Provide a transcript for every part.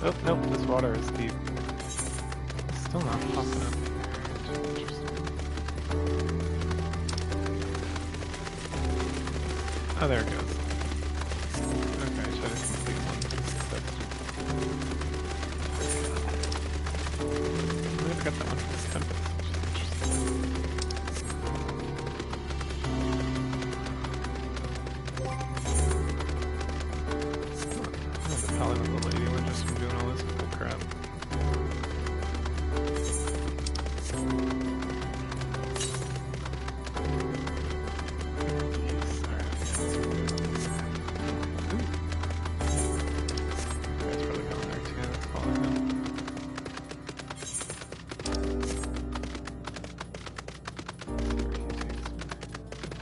Oh, nope, this water is deep. It's still not popping up here. Interesting. Oh, there it goes. Okay, I should have completed one step. I never got that one for the compass, which is interesting. The probably with the lady we're just from doing all this bull crap.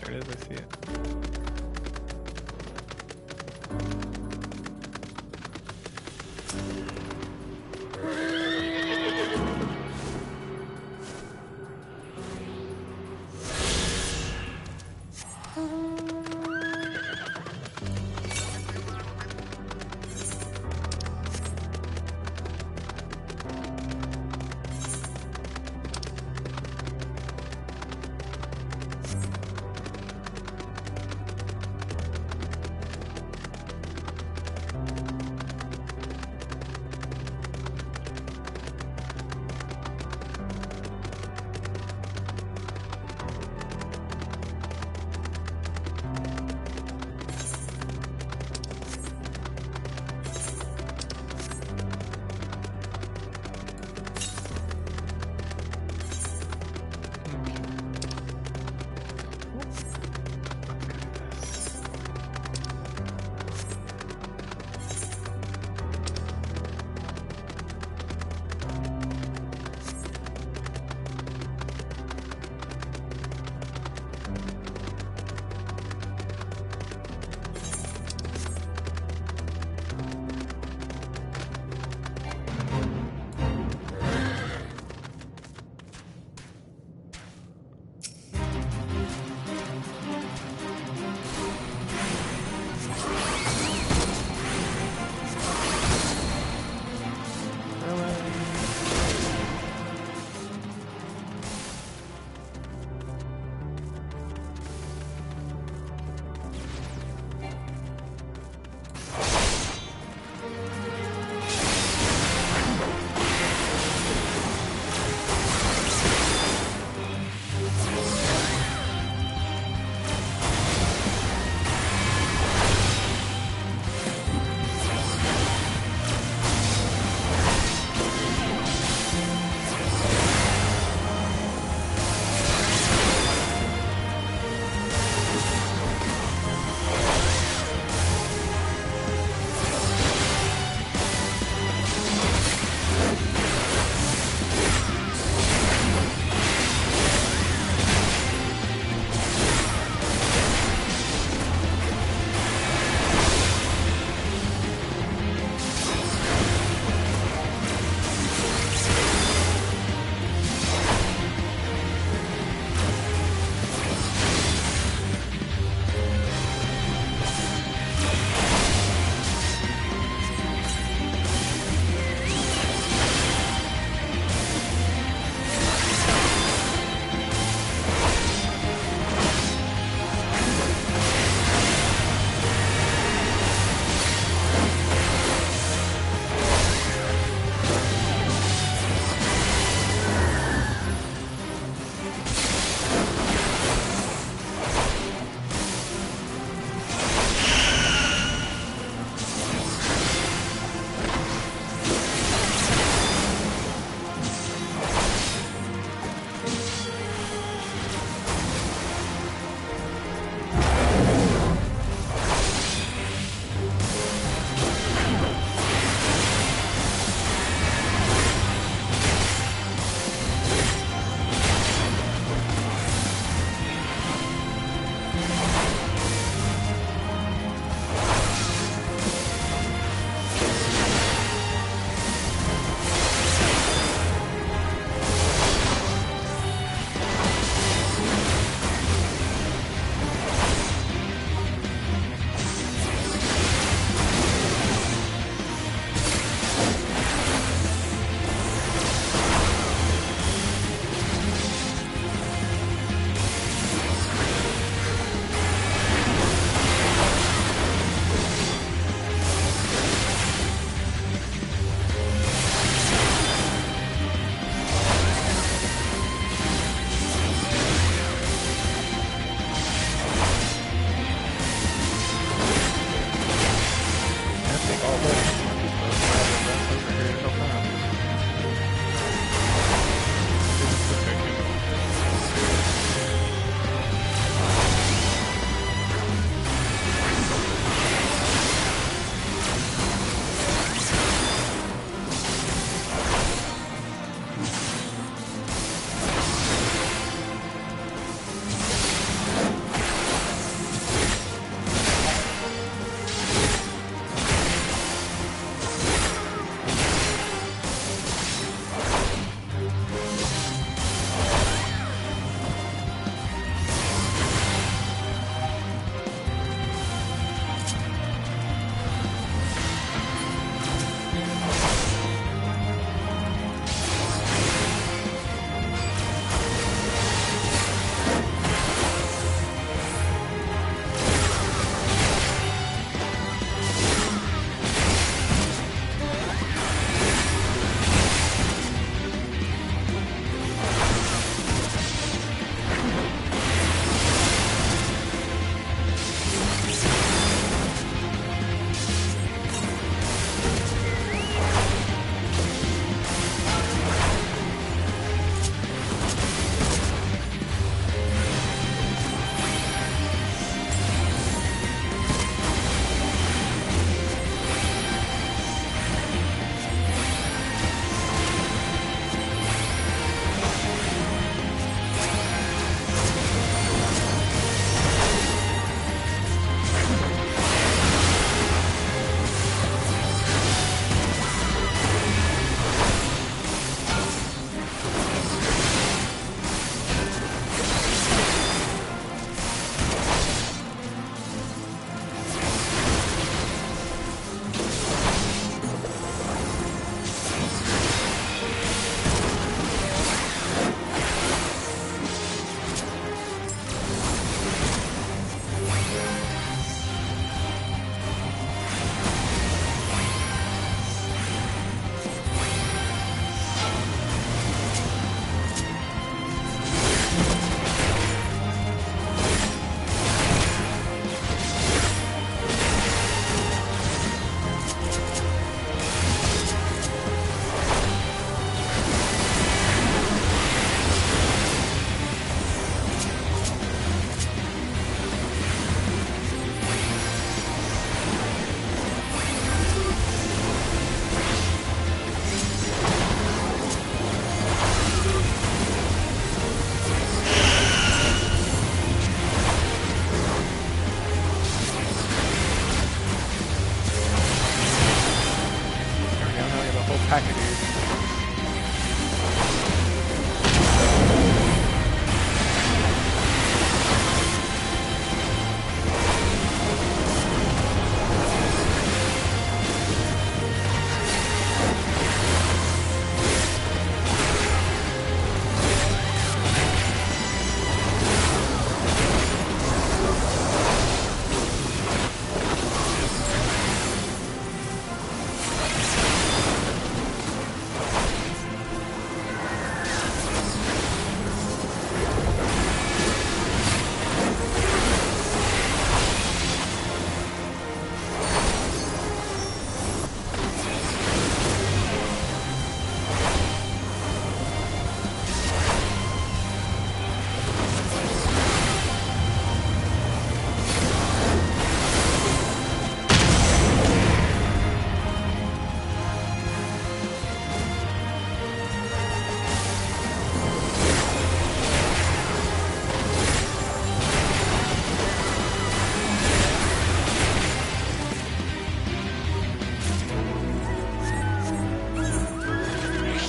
There it is, I see it.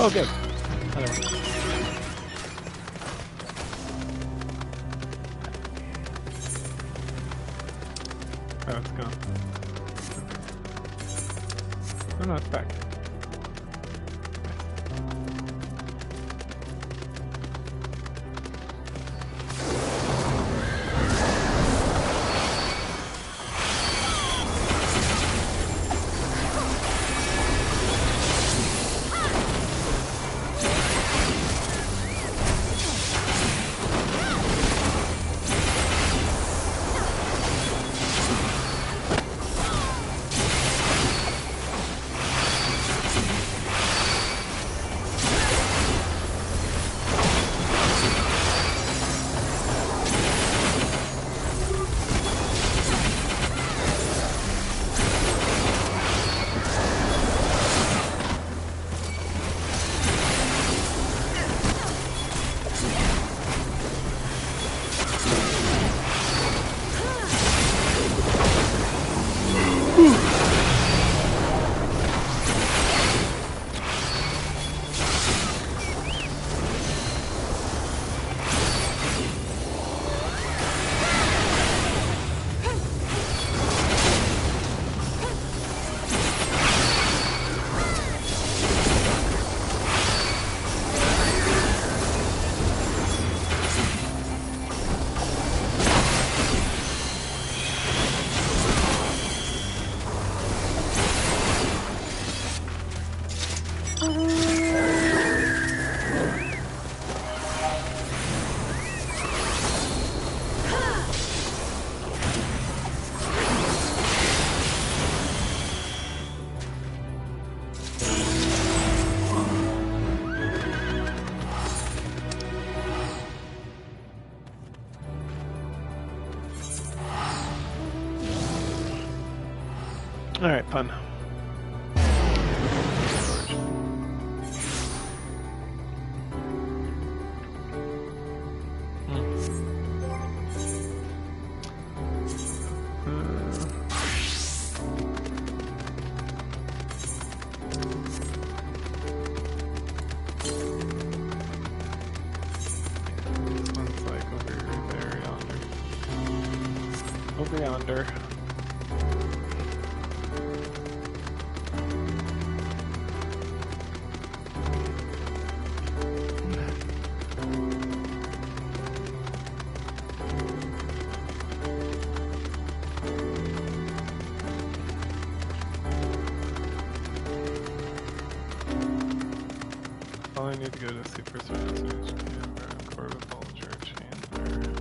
Oh, good. Another one. Oh, it's gone. Oh no, it's back. Alright, fun. This one's like over there, yonder. Over yonder. I need to go to see first message and Court of Bulger Chandler.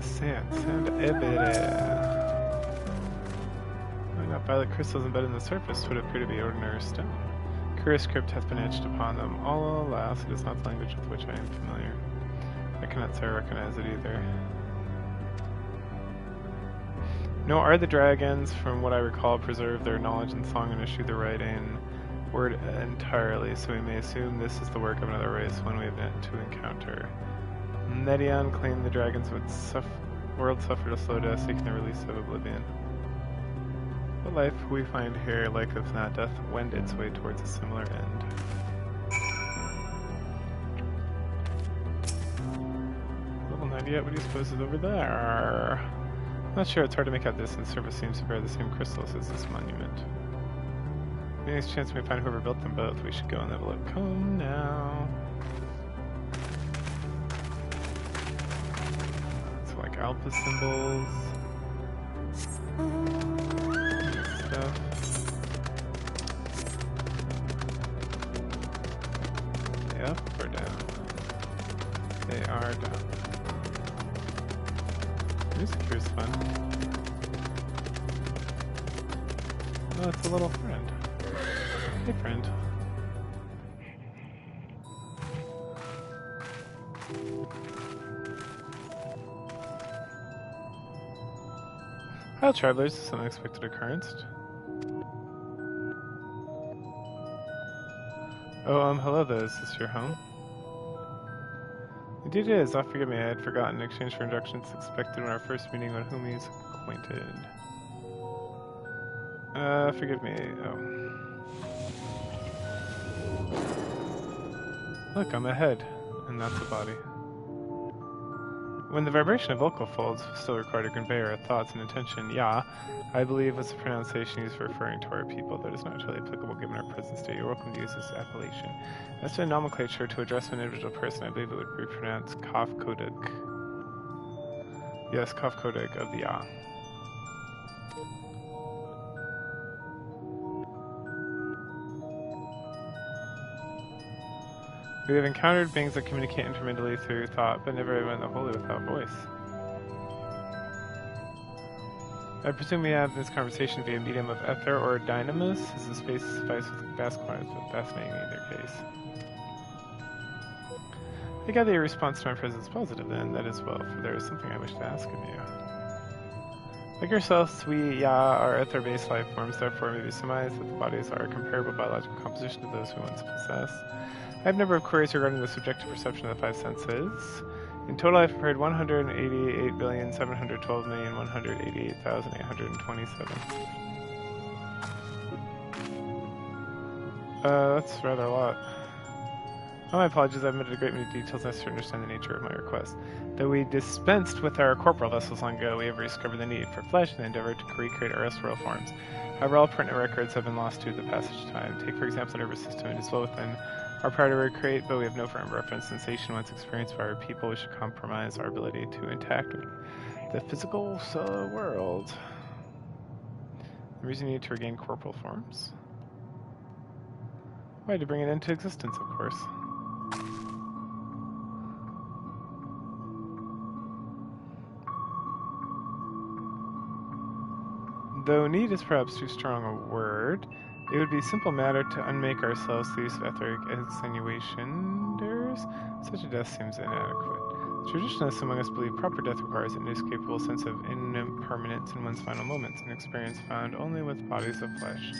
Sand everywhere. Why not violet crystals embedded in the surface would appear to be ordinary stone. Curious script has been etched upon them. All alas, it is not the language with which I am familiar. I cannot say I recognize it either. Nor are the dragons, from what I recall, preserve their knowledge and song and eschew the writing word entirely, so we may assume this is the work of another race, one we have yet to encounter. Nedion claimed the dragons would world suffered a slow death, seeking the release of oblivion. The life we find here, like if not death, wend its way towards a similar end. Level 98, what do you suppose is over there? Not sure, it's hard to make out this, and the surface seems to bear the same crystals as this monument. The next chance we find whoever built them both, we should go and have a look. Come now. Like alpha symbols, stuff. They up or down? They are down. Music here is fun. Oh, it's a little friend. Hey, friend. Hello, travelers. This is an unexpected occurrence. Oh, hello there. Is this your home? Indeed it is. Oh, forgive me. I had forgotten. In exchange for instructions expected when our first meeting on whom he is acquainted. Forgive me. Oh. Look, I'm a head. And that's a body. When the vibration of vocal folds was still required to convey our thoughts and intention, ya, I believe, was the pronunciation used for referring to our people, that is not totally applicable given our present state. You're welcome to use this appellation. As to a nomenclature to address an individual person, I believe it would be pronounced Kaf Kodak. Yes, Kaf Kodak of the ya. We have encountered beings that communicate intermittently through thought, but never went wholly without voice. I presume we have this conversation via medium of ether or dynamis, as the space suffice with vast quantities, but fascinating in either case. I gather your response to my presence is positive, then. That is well, for there is something I wish to ask of you. Like yourselves, we, are ether-based life forms, therefore it may be surmised that the bodies are a comparable biological composition to those we once possessed. I have a number of queries regarding the subjective perception of the five senses. In total, I've prepared 188,712,188,827. That's rather a lot. Oh, my apologies, I've omitted a great many details necessary to understand the nature of my request. Though we dispensed with our corporal vessels long ago, we have rediscovered the need for flesh and endeavored to recreate our restoral forms. However, all pertinent records have been lost due to the passage of time. Take, for example, the nervous system. It is well within our power to recreate, but we have no firm reference sensation once experienced by our people, which should compromise our ability to interact with the physical world. The reason you need to regain corporal forms? Why, to bring it into existence, of course. Though need is perhaps too strong a word, it would be a simple matter to unmake ourselves through the use of etheric extenuations. Such a death seems inadequate. Traditionalists among us believe proper death requires an inescapable sense of impermanence in one's final moments, an experience found only with bodies of flesh.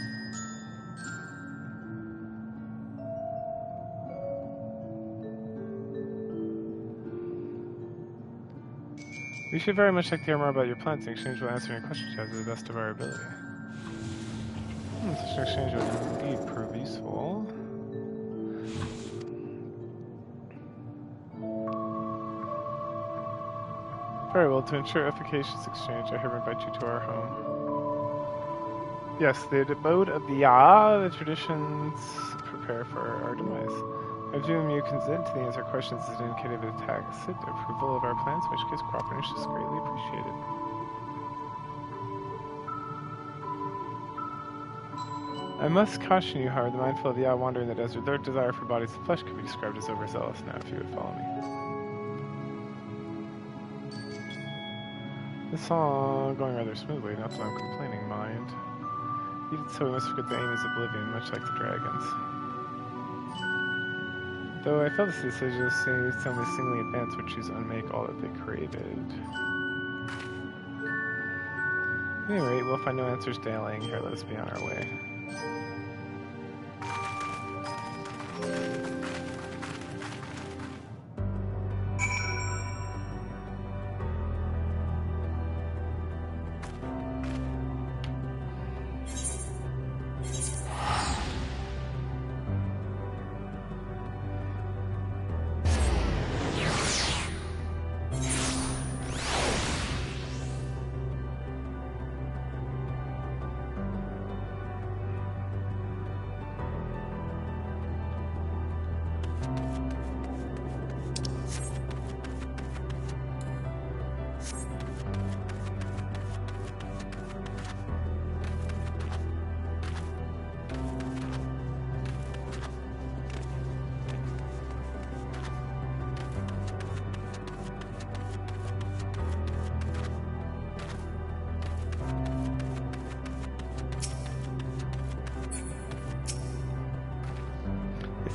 We should very much like to hear more about your plans. In exchange, we'll answer any questions you have to the best of our ability. Such an exchange would indeed prove useful. Very well, to ensure efficacious exchange, I hereby invite you to our home. Yes, the abode of the Ya, the traditions prepare for our demise. I presume you consent to the answer questions as indicated with tacit approval of our plans, in which case cooperation is greatly appreciated. I must caution you, however, the mindful of the Ya wandering the desert, their desire for bodies of flesh could be described as overzealous now, if you would follow me. This is all going rather smoothly, not that I'm complaining, mind. Even so, we must forget the aim is oblivion, much like the dragons. Though I felt this decision of seeing some singly advance would choose to unmake all that they created. At any rate, we'll find no answers dailing. Here, let us be on our way.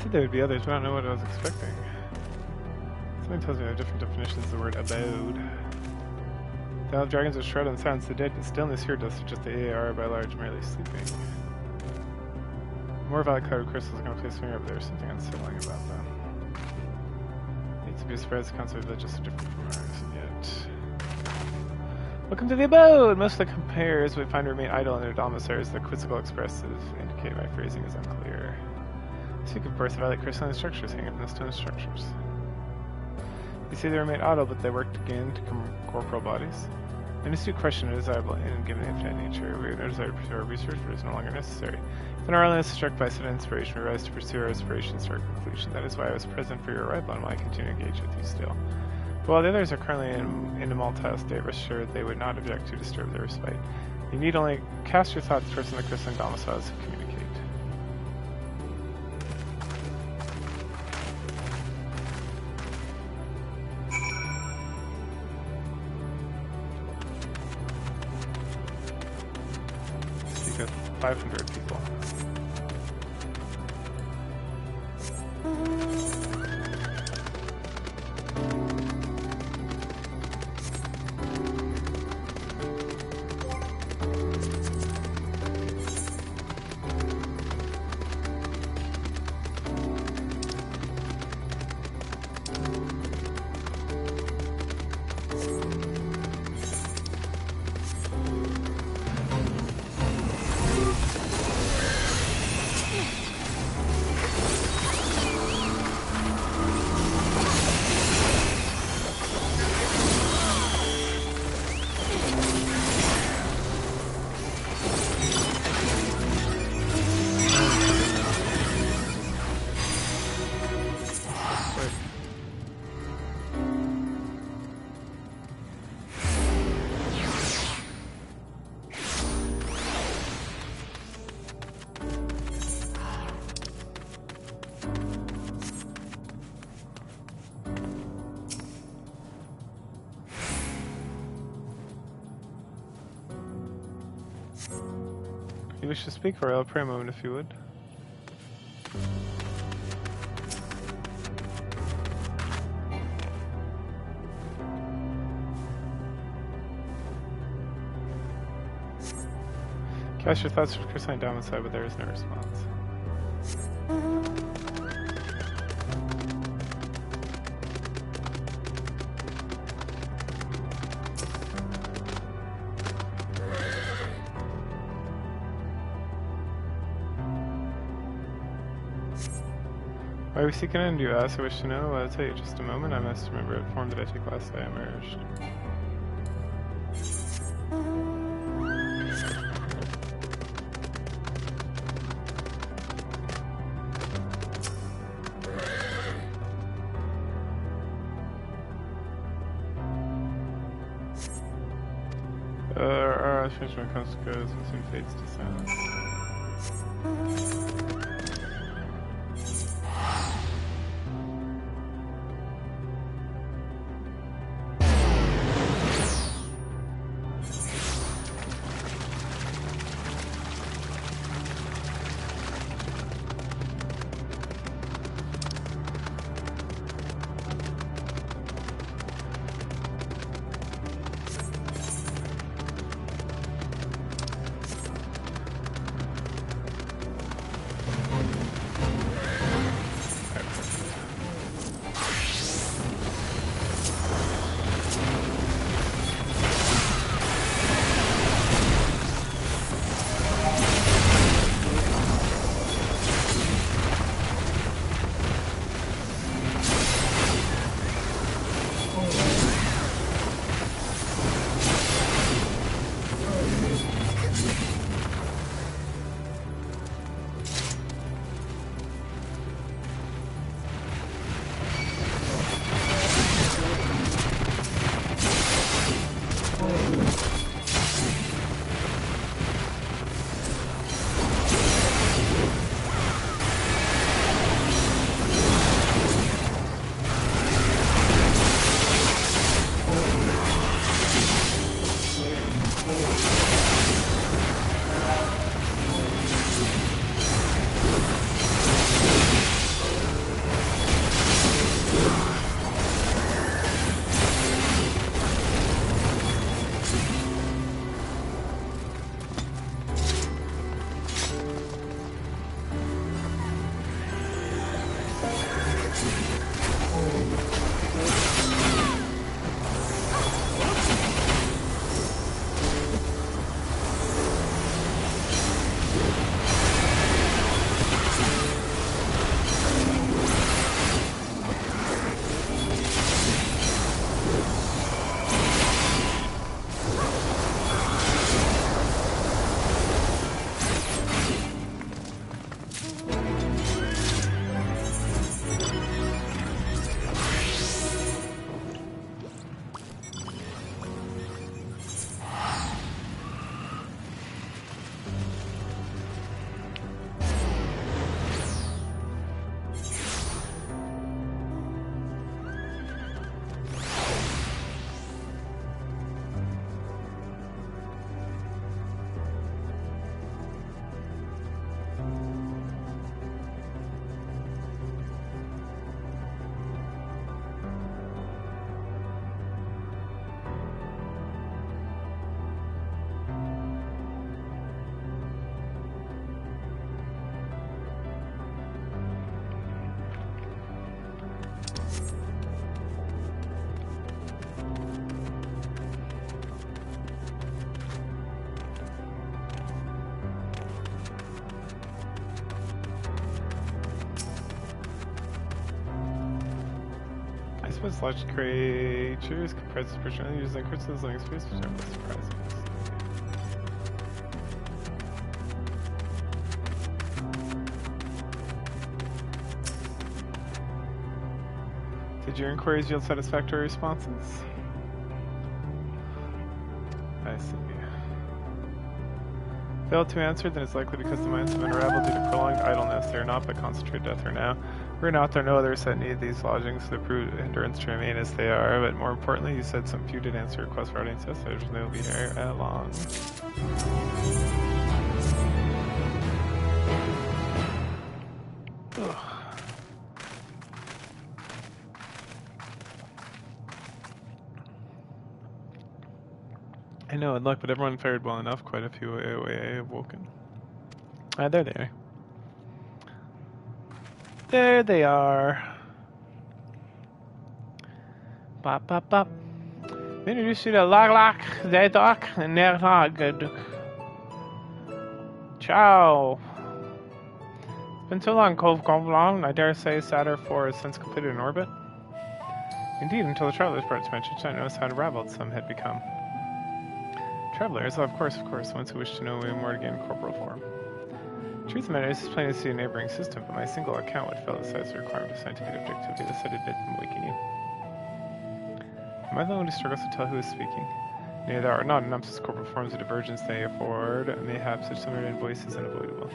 said there would be others, but I don't know what I was expecting. Something tells me there are different definitions of the word abode. The Isle of Dragons are shrouded in silence, the dead, but stillness here does suggest the AAR by large merely sleeping. More violet clouded crystals are going to place finger up there. Something unsettling about them. Need to be surprised the concept of it just so different from ours, and yet. Welcome to the abode! Most of the compares we find remain idle in their domiciles. The quizzical expressive indicate my phrasing is unclear. Speak of course of violet crystalline structures hang up in the stone structures. You say they remain idle, but they worked again to corporal bodies. An astute question is desirable, and given the infinite nature, we have no desire to pursue our research, but it is no longer necessary. If our illness is struck by sudden inspiration, we rise to pursue our aspirations to our conclusion. That is why I was present for your arrival, and why I continue to engage with you still. But while the others are currently in a motile state, rest assured they would not object to disturb their respite. You need only cast your thoughts first on the crystalline domiciles to communicate. Speak with 500 people. You wish to speak, or I'll pray a moment if you would. Cast your thoughts to crystalline domicile, but there is no response. Why are we seeking end, you ask? I wish to know. I'll tell you in just a moment. I must remember what form did I take last I emerged. Our finish when it comes to goes and soon fades to silence. Most large creatures comprise of personality using crystals living space, which are surprising. Did your inquiries yield satisfactory responses? I see. Failed to answer, then it's likely because the minds have been unraveled due to prolonged idleness. They are not but concentrated death or now. We're not, there are no others that need these lodgings, so the prove endurance to remain as they are. But more importantly, you said some few did answer requests for audience yesterday, which they will be here at long. Ugh. I know, in luck, but everyone fared well enough. Quite a few AOA have woken. Ah, there they are. There they are. Bop, bop, bop. Introduce you to Laglock, Zadok, and Nerhagad. Ciao. It's been so long, Cove Gonvlon. I dare say Saturn 4 has since completed an orbit. Indeed, until the travelers parts mentioned, I noticed how unraveled some had become. Travelers? Oh, of course, ones who wish to know more to gain corporal form. Truth of the matter is, it's plain to see a neighboring system, but my single account would fail to satisfy the requirement of scientific objectivity that said it bid them waking you. Am I the one who struggles to tell who is speaking? Nay, there are not enough corporal forms of divergence they afford. Mayhap such similar voice is unavoidable.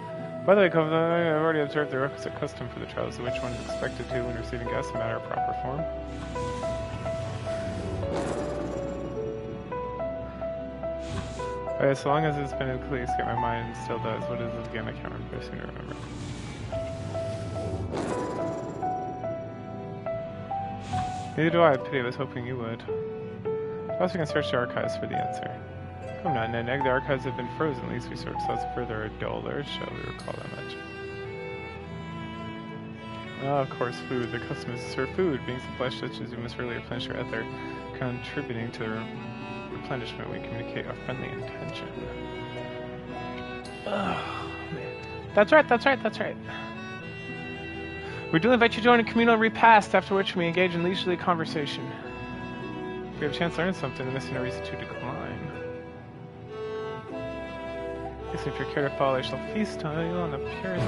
By the way, I've already observed the requisite custom for the trials, in which one is expected to, when receiving guests, a matter of proper form. Alright, so long as it's been completely escaped my mind, it still does. What is it again? I can't remember. I seem to remember. Neither do I. Pity, I was hoping you would. Plus, we can search the archives for the answer. Come now, Neneg, the archives have been frozen. At least we search those further duller, shall we recall that much? Ah, of course, food. The custom is to serve food. Being some flesh such as you must really replenish your ether, contributing to the replenishment, we communicate our friendly intention. Oh, man. That's right. We do invite you to join a communal repast, after which we engage in leisurely conversation. If we have a chance to learn something, then there's no reason to decline. Listen, if you're care to follow, I shall feast on you on the purest.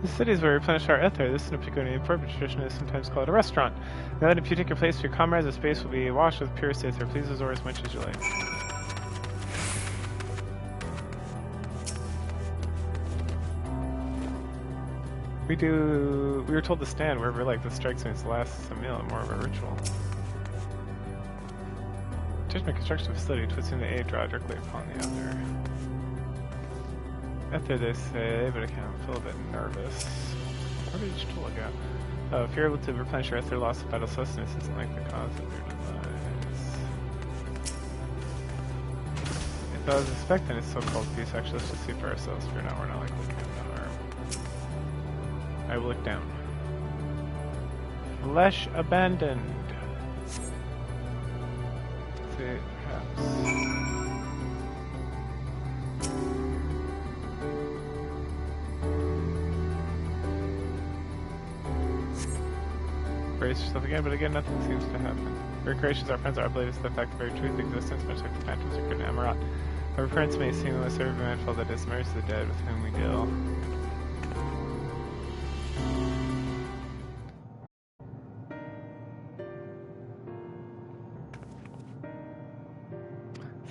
The cities where we replenish our ether. This is a particular name for it, but tradition is sometimes called a restaurant. Now that if you take your place with your comrades, the space will be awash with purest ether. Please absorb as much as you like. We were told to stand wherever like the strikes and its lasts a meal, more of a ritual. Judgment construction facility, twisting the A draw directly upon the other. Ether they say, but I can't feel a bit nervous. Where did each tool go? Oh, if you're able to replenish your ether, loss of vital sustenance isn't like the cause of your demise. If I was expecting a so-called peace, actually, let's just see for ourselves. We're not like looking at the harm. I will look down. Flesh abandoned. Perhaps. Brace yourself again, but again, nothing seems to happen. Your creations, our friends, are oblivious to the fact of very truth existence, much like the phantoms occurred in Amarat. Our appearance may seem almost every mindful that is mercy the dead with whom we deal.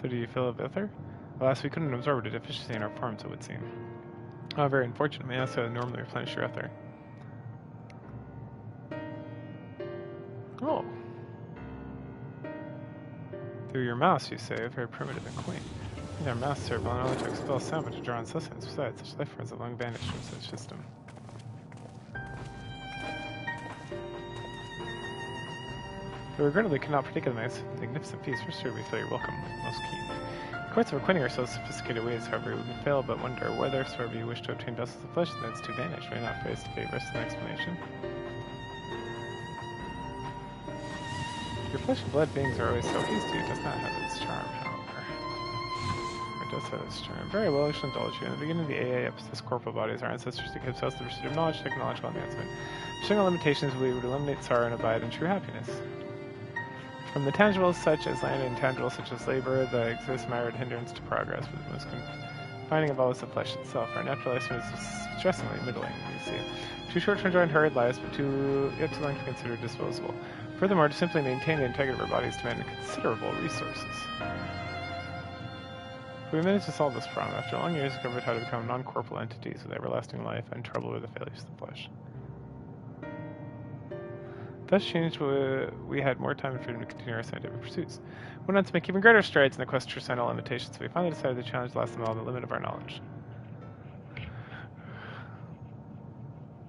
So do you feel a Vither? Alas, we couldn't absorb a deficiency in our forms, it would seem. Oh, very unfortunate. We also normally replenish your ether. Oh. Through your mouse, you say, very primitive and quaint. Our mouse terrible and only to expel sound but to draw on sustenance. Besides, such life forms have long vanished from such system. We regrettably cannot partake of the magnificent feast. For sure, we feel your welcome most keen. In course of acquainting ourselves with sophisticated ways, however, we can fail but wonder whether, soever you wish to obtain vessels of flesh, thence to vanish. May not phrase the fate rest of an explanation. Your flesh and blood beings are always so hasty. It does not have its charm, however. It does have its charm. Very well, I shall indulge you. In the beginning of the AA episodes, corporal bodies, our ancestors to themselves the pursuit of knowledge, technological advancement. Showing all limitations, we would eliminate sorrow and abide in true happiness. From the tangibles such as land and intangibles such as labor, the exists mired hindrance to progress, but the most confining of all is the flesh itself. Our natural lifespan is distressingly middling, you see. Too short to enjoy unhurried lives, but yet too long to consider disposable. Furthermore, to simply maintain the integrity of our bodies demand considerable resources. We managed to solve this problem. After long years, discovered how to become non-corporeal entities with everlasting life and trouble with the failures of the flesh. Thus changed, we had more time and freedom to continue our scientific pursuits. We went on to make even greater strides in the quest to transcend all limitations, so we finally decided to challenge the last of all the limit of our knowledge.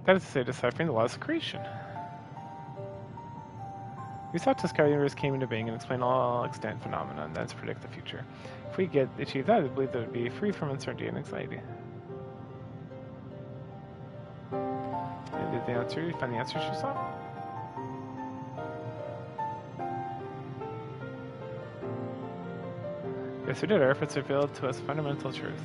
That is to say, deciphering the laws of creation. We sought to discover the universe came into being and explain all extant phenomena, and thence predict the future. If we achieve that, I believe that it would be free from uncertainty and anxiety. And did you find the answers you sought? Yes, we did. Our efforts revealed to us fundamental truth.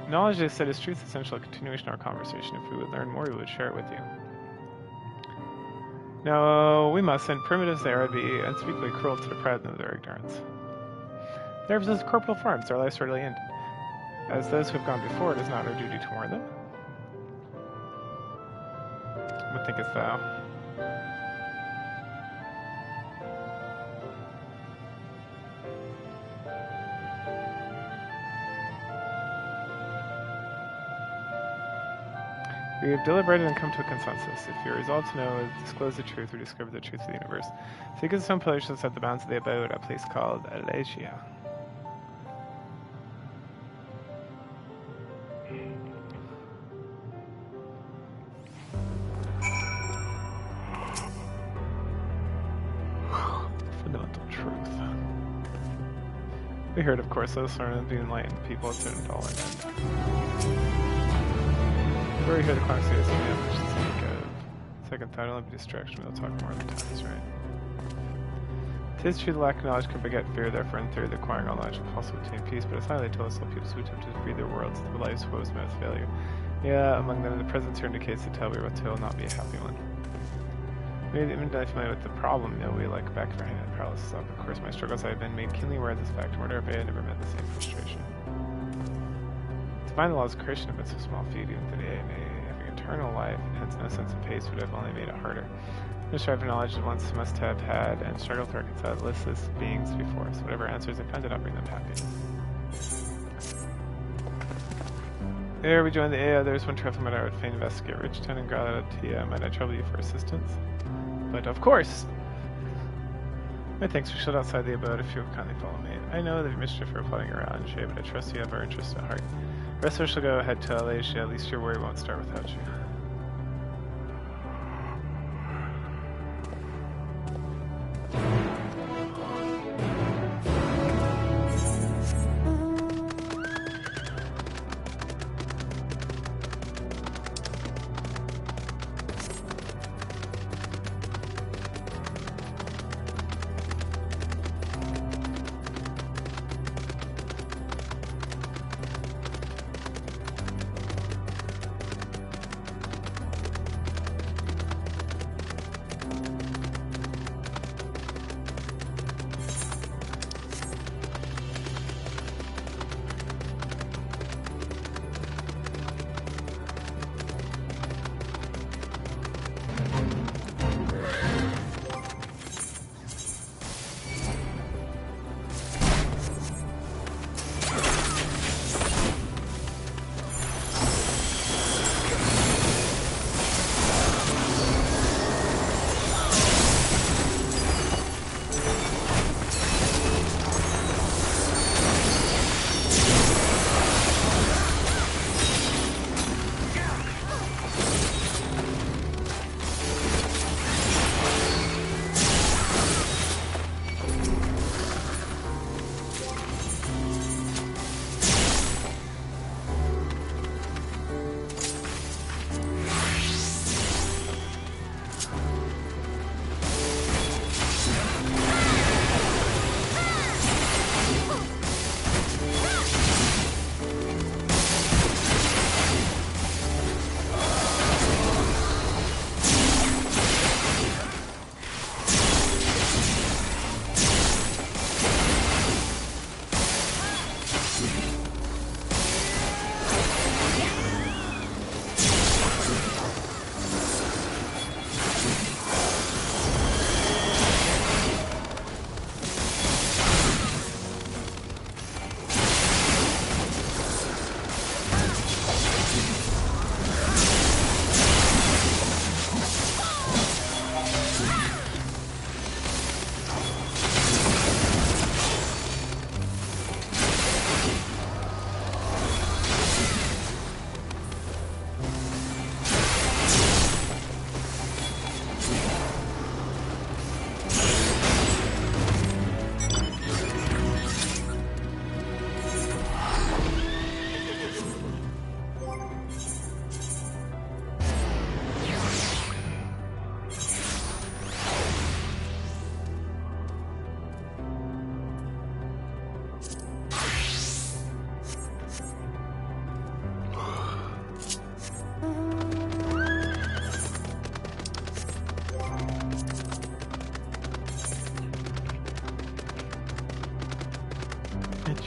Knowledge, they said, is truth essential, a continuation of our conversation. If we would learn more, we would share it with you. No, we mustn't. Primitives there would be unspeakably cruel to deprive them of their ignorance. Their possess corporal forms, their lives really ended. As those who have gone before, it is not our duty to warn them. What thinkest thou? We have deliberated and come to a consensus. If you are resolved to know, disclose the truth, or discover the truth of the universe. Seek as some pillars shall set the bounds of the abode, a place called Elegia. Fundamental truth. We heard, of course, let us learn and be enlightened people to all an end. Before we hear the clock say this, we should think of second thought, only be distraction. We'll talk more other times, right? 'Tis true the lack of knowledge can beget fear, therefore in theory the acquiring all knowledge will also obtain peace, but it's highly told us all people who attempt to free their worlds, the life's woes met with failure. Yeah, among them the presence here indicates the tale we wrote to will not be a happy one. Maybe even familiar with the problem, we like back of our hand paralysis up. Of course, my struggles I have been made keenly aware of this fact, and wonder if I had never met the same frustration. To find the laws of creation have been so small feat, even today, having eternal life, and hence no sense of pace, would have only made it harder. The strive for knowledge at once must have had, and struggled to reconcile listless beings before us. Whatever answers they found did not bring them happiness. There we joined the AA. There's one trifling matter I would fain investigate. Richtown and Galatia, might I trouble you for assistance? But of course! My thanks, we shut outside the abode if you will kindly follow me. I know that mischief are plotting around, Shay, but I trust you have our interest at heart. The rest of us shall go ahead to Alasia, at least your worry won't start without you.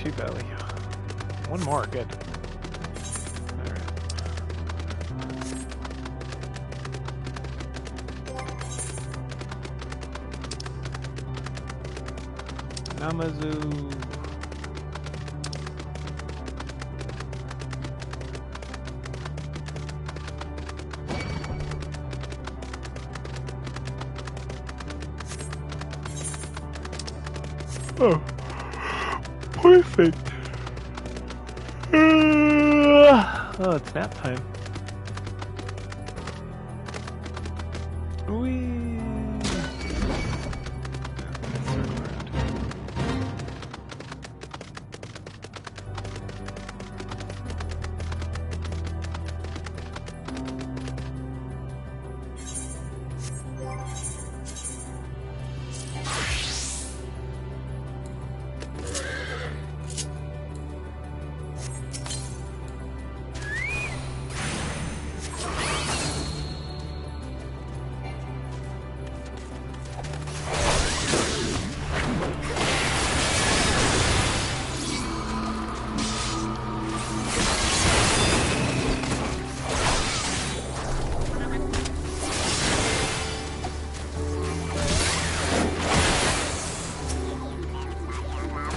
sheep belly. One more, good. Alright. Namazu. Oh, perfect. Oh, it's nap time. Whee! Circle around.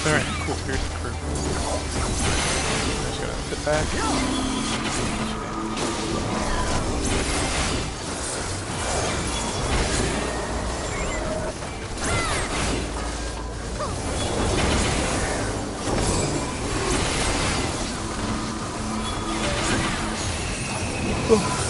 Alright, cool, here's the crew. I just gotta sit back. Oh.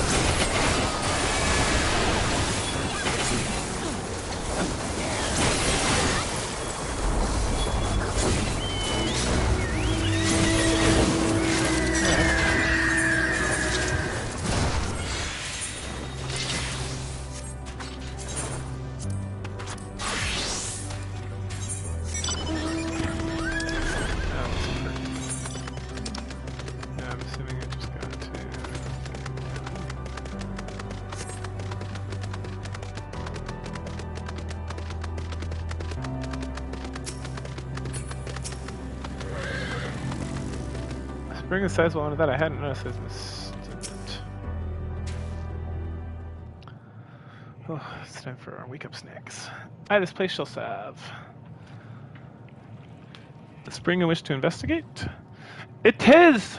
Bring a sizable one of that. I hadn't noticed as missed it. Oh, it's time for our wake up snacks. This place shall serve. The spring I wish to investigate? It is!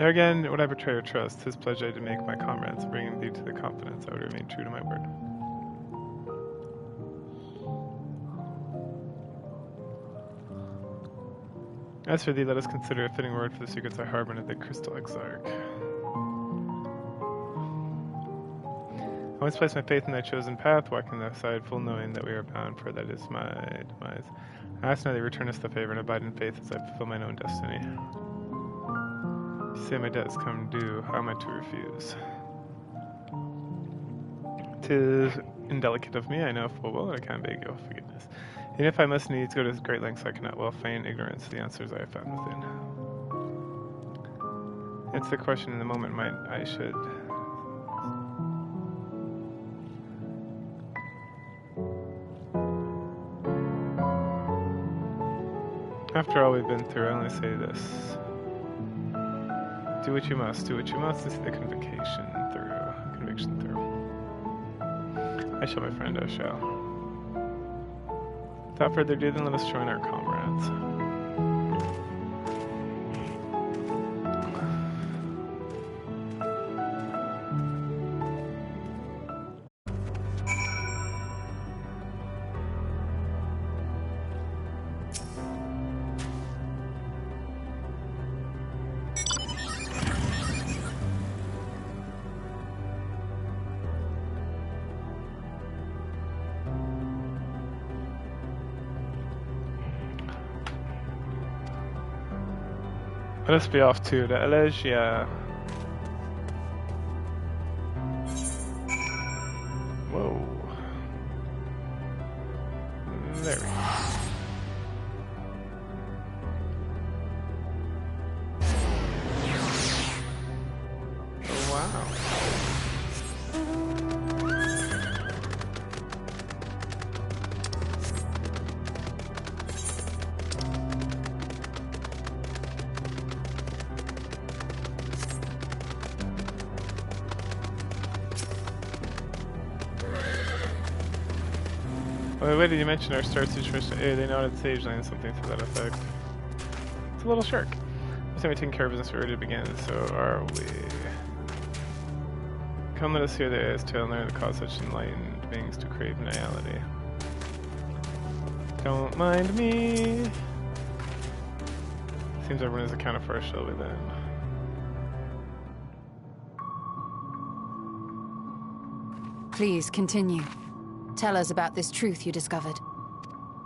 There again, would I betray your trust? His pledge I to make my comrades, bringing thee to the confidence, I would remain true to my word. As for thee, let us consider a fitting word for the secrets I harbor in the crystal exarch. I once placed my faith in thy chosen path, walking thy side, full knowing that we are bound, for that is my demise. I ask now that return us the favor and abide in faith as I fulfill mine own destiny. You say my debt has come due, how am I to refuse? 'Tis indelicate of me, I know full well that I can't beg your forgiveness. And if I must needs go to great lengths, I cannot well feign ignorance of the answers I have found within. It's the question in the moment I should... After all we've been through, I only say this. Do what you must and see the conviction through. I shall, my friend, I shall. Without further ado, then let us join our comrades. Let us be off to the Elegia. Whoa. There we go. Oh, wow. Oh, wait, did you mention our star situation? Hey, they nodded sageline, something to that effect. It's a little shark. Every time we take care of business, we're ready to begin, so are we. Come, let us hear the AI's tale and learn the cause such enlightened beings to crave nihility. Don't mind me. Seems everyone is accounted for, shall we then? Please, continue. Tell us about this truth you discovered.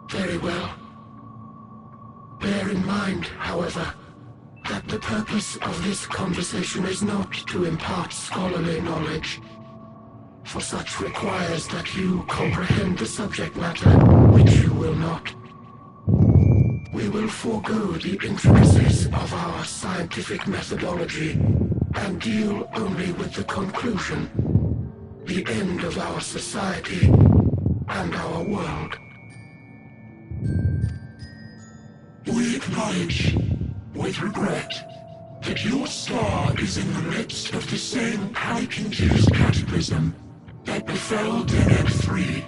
Very well. Bear in mind, however, that the purpose of this conversation is not to impart scholarly knowledge, for such requires that you comprehend the subject matter, which you will not. We will forego the intricacies of our scientific methodology and deal only with the conclusion, the end of our society and our world. We acknowledge, with regret, that your star is in the midst of the same panic-induced cataclysm that befell Deneb 3.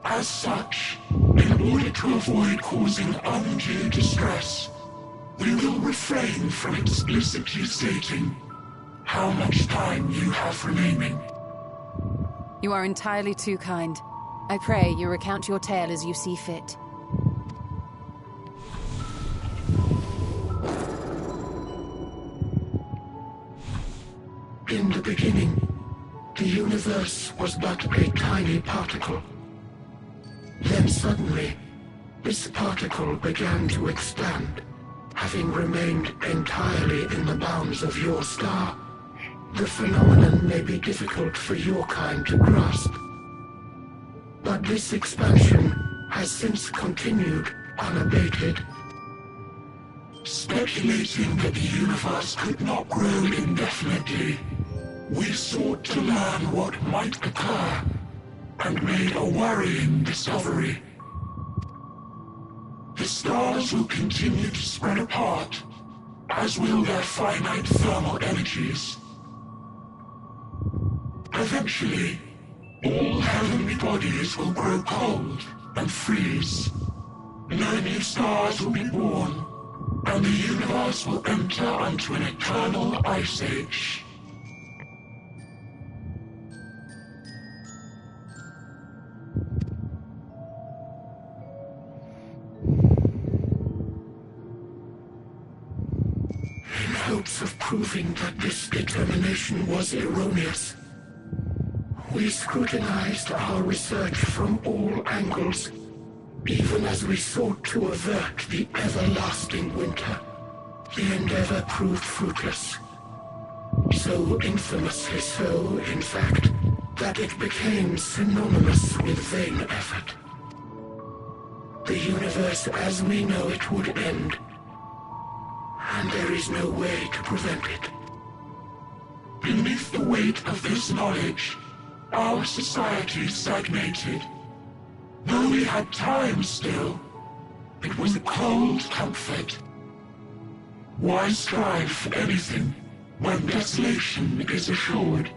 As such, in order to avoid causing undue distress, we will refrain from explicitly stating how much time you have remaining. You are entirely too kind. I pray you recount your tale as you see fit. In the beginning, the universe was but a tiny particle. Then suddenly, this particle began to expand, having remained entirely in the bounds of your star. The phenomenon may be difficult for your kind to grasp, but this expansion has since continued unabated. Speculating that the universe could not grow indefinitely, we sought to learn what might occur, and made a worrying discovery. The stars will continue to spread apart, as will their finite thermal energies. Eventually, all heavenly bodies will grow cold and freeze. No new stars will be born, and the universe will enter onto an eternal ice age. In hopes of proving that this determination was erroneous, we scrutinized our research from all angles, even as we sought to avert the everlasting winter. The endeavor proved fruitless. So infamously so, in fact, that it became synonymous with vain effort. The universe as we know it would end, and there is no way to prevent it. Beneath the weight of this knowledge, our society stagnated. Though we had time still, it was a cold comfort. Why strive for anything when desolation is assured?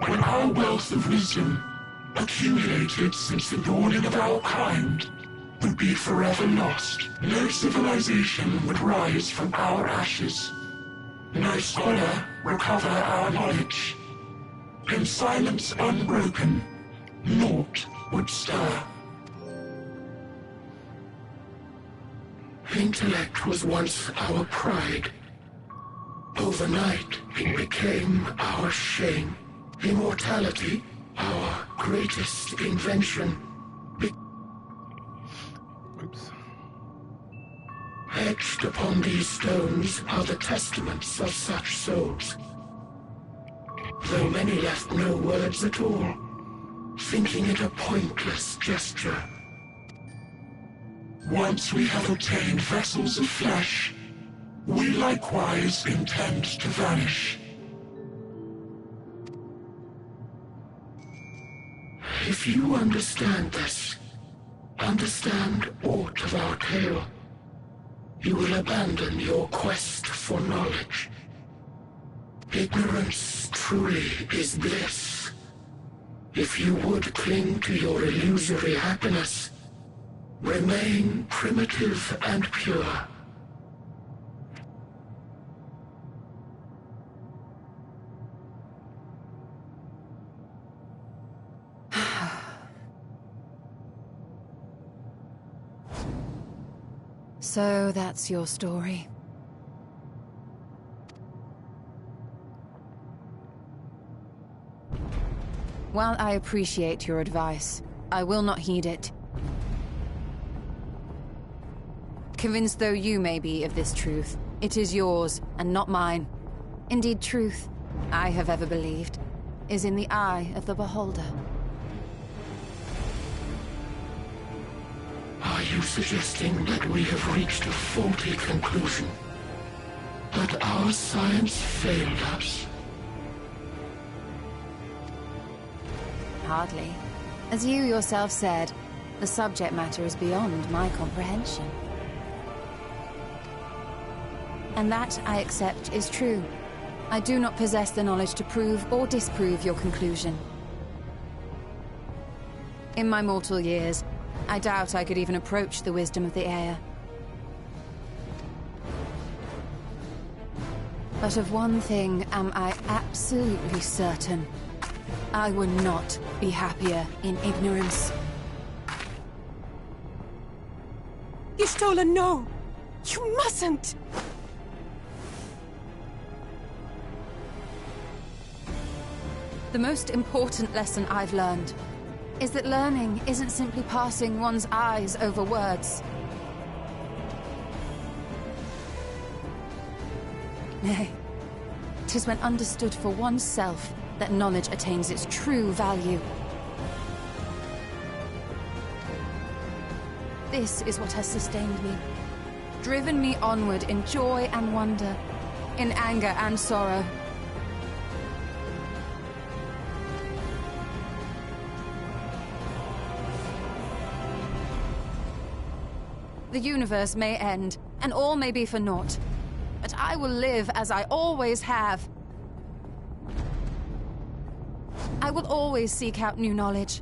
When our wealth of wisdom, accumulated since the dawning of our kind, would be forever lost, no civilization would rise from our ashes, no scholar recover our knowledge. In silence unbroken, naught would stir. Intellect was once our pride. Overnight, it became our shame. Immortality, our greatest invention. Oops. Etched upon these stones are the testaments of such souls. Though many left no words at all, thinking it a pointless gesture. Once we have obtained vessels of flesh, we likewise intend to vanish. If you understand this, understand aught of our tale, you will abandon your quest for knowledge. Ignorance truly is bliss. If you would cling to your illusory happiness, remain primitive and pure. So that's your story. While I appreciate your advice, I will not heed it. Convinced though you may be of this truth, it is yours and not mine. Indeed, truth, I have ever believed, is in the eye of the beholder. Are you suggesting that we have reached a faulty conclusion? That our science failed us? Hardly. As you yourself said, the subject matter is beyond my comprehension. And that, I accept, is true. I do not possess the knowledge to prove or disprove your conclusion. In my mortal years, I doubt I could even approach the wisdom of the Air. But of one thing am I absolutely certain. I would not be happier in ignorance. Y'shtola, no! You mustn't! The most important lesson I've learned is that learning isn't simply passing one's eyes over words. Nay, 'tis when understood for oneself that knowledge attains its true value. This is what has sustained me, driven me onward in joy and wonder, in anger and sorrow. The universe may end, and all may be for naught, but I will live as I always have. I will always seek out new knowledge,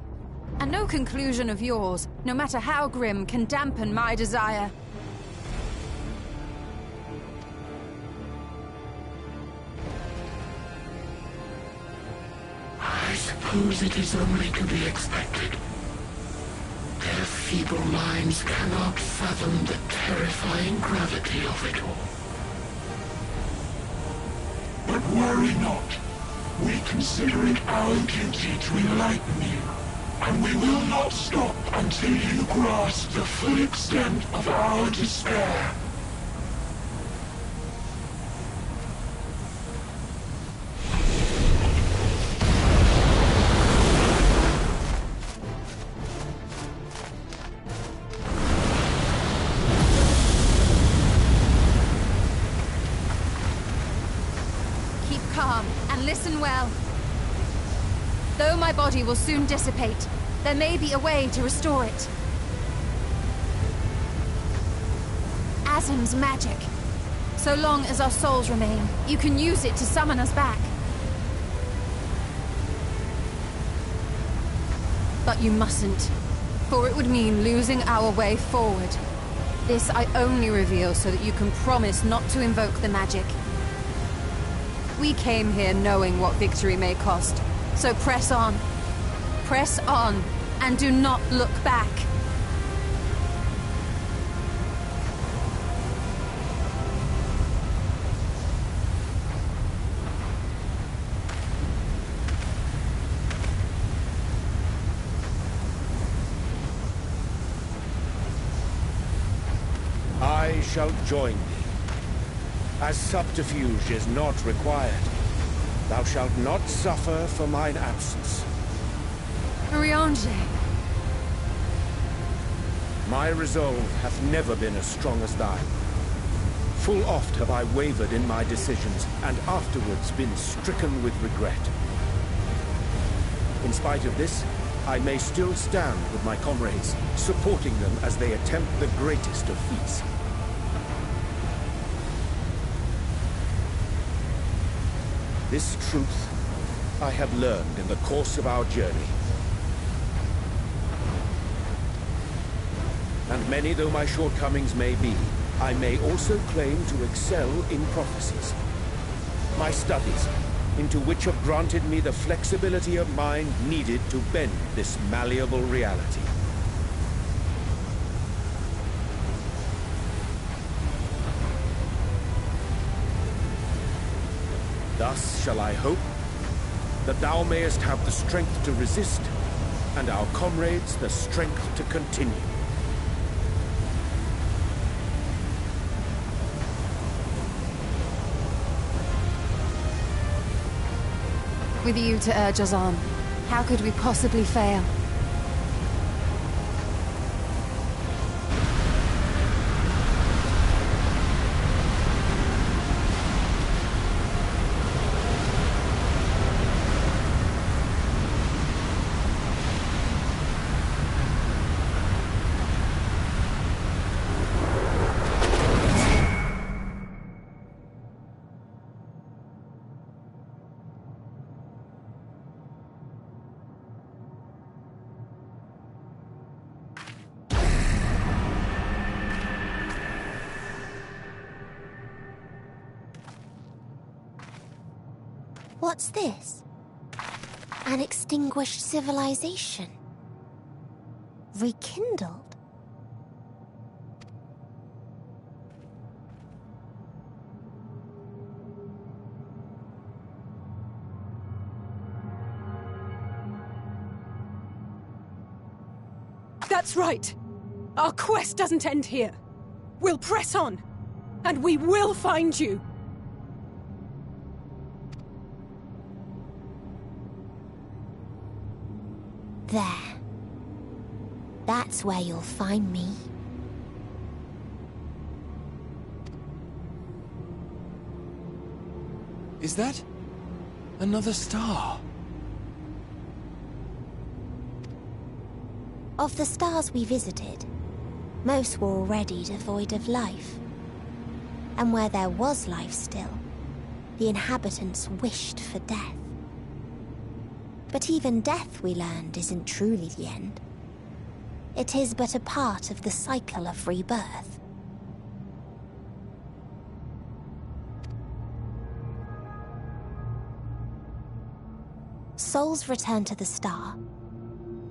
and no conclusion of yours, no matter how grim, can dampen my desire. I suppose it is only to be expected. Their feeble minds cannot fathom the terrifying gravity of it all. But worry not. We consider it our duty to enlighten you, and we will not stop until you grasp the full extent of our despair. Calm and listen well. Though my body will soon dissipate, there may be a way to restore it. Azim's magic. So long as our souls remain, you can use it to summon us back. But you mustn't, for it would mean losing our way forward. This I only reveal so that you can promise not to invoke the magic. We came here knowing what victory may cost, so press on. Press on, and do not look back. I shall join thee. As subterfuge is not required, thou shalt not suffer for mine absence. Riange. My resolve hath never been as strong as thine. Full oft have I wavered in my decisions, and afterwards been stricken with regret. In spite of this, I may still stand with my comrades, supporting them as they attempt the greatest of feats. This truth I have learned in the course of our journey. And many though my shortcomings may be, I may also claim to excel in prophecies. My studies, into which have granted me the flexibility of mind needed to bend this malleable reality. Thus shall I hope that thou mayest have the strength to resist, and our comrades the strength to continue. With you to urge us on, how could we possibly fail? What's this? An extinguished civilization. Rekindled? That's right. Our quest doesn't end here. We'll press on, and we will find you. There. That's where you'll find me. Is that another star? Of the stars we visited, most were already devoid of life. And where there was life still, the inhabitants wished for death. But even death, we learned, isn't truly the end. It is but a part of the cycle of rebirth. Souls return to the star,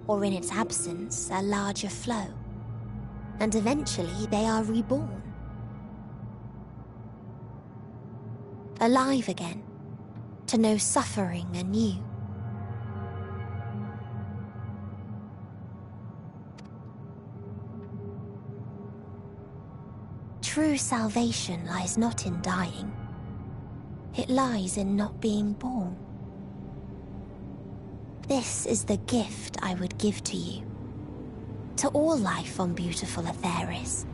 or in its absence, a larger flow, and eventually they are reborn. Alive again, to know suffering anew. True salvation lies not in dying. It lies in not being born. This is the gift I would give to you. To all life on beautiful Atheris.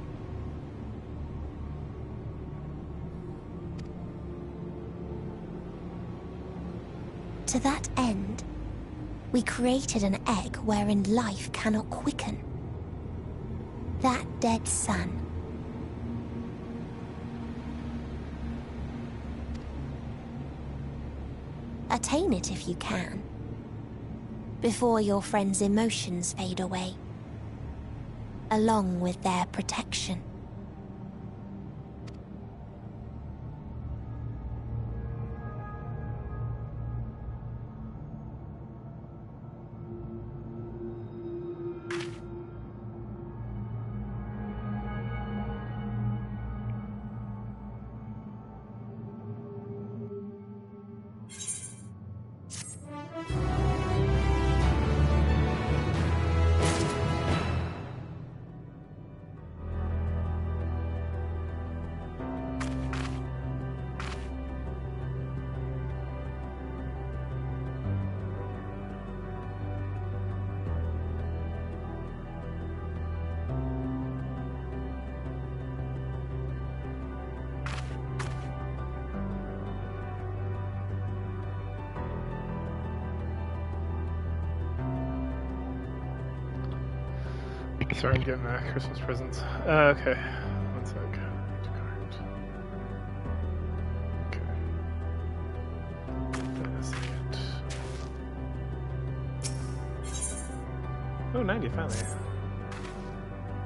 To that end, we created an egg wherein life cannot quicken. That dead sun. Attain it if you can, before your friends' emotions fade away, along with their protection. Sorry, I'm getting Christmas presents. Okay. One sec. Okay. Wait a second. Oh, 90, finally.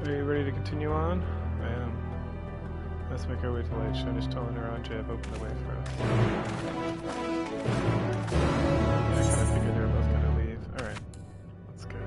Are you ready to continue on? I am. Let's make our way to light. Shine is telling around J have opened the way for us. Yeah, I kind of figured they were both going to leave. Alright. Let's go.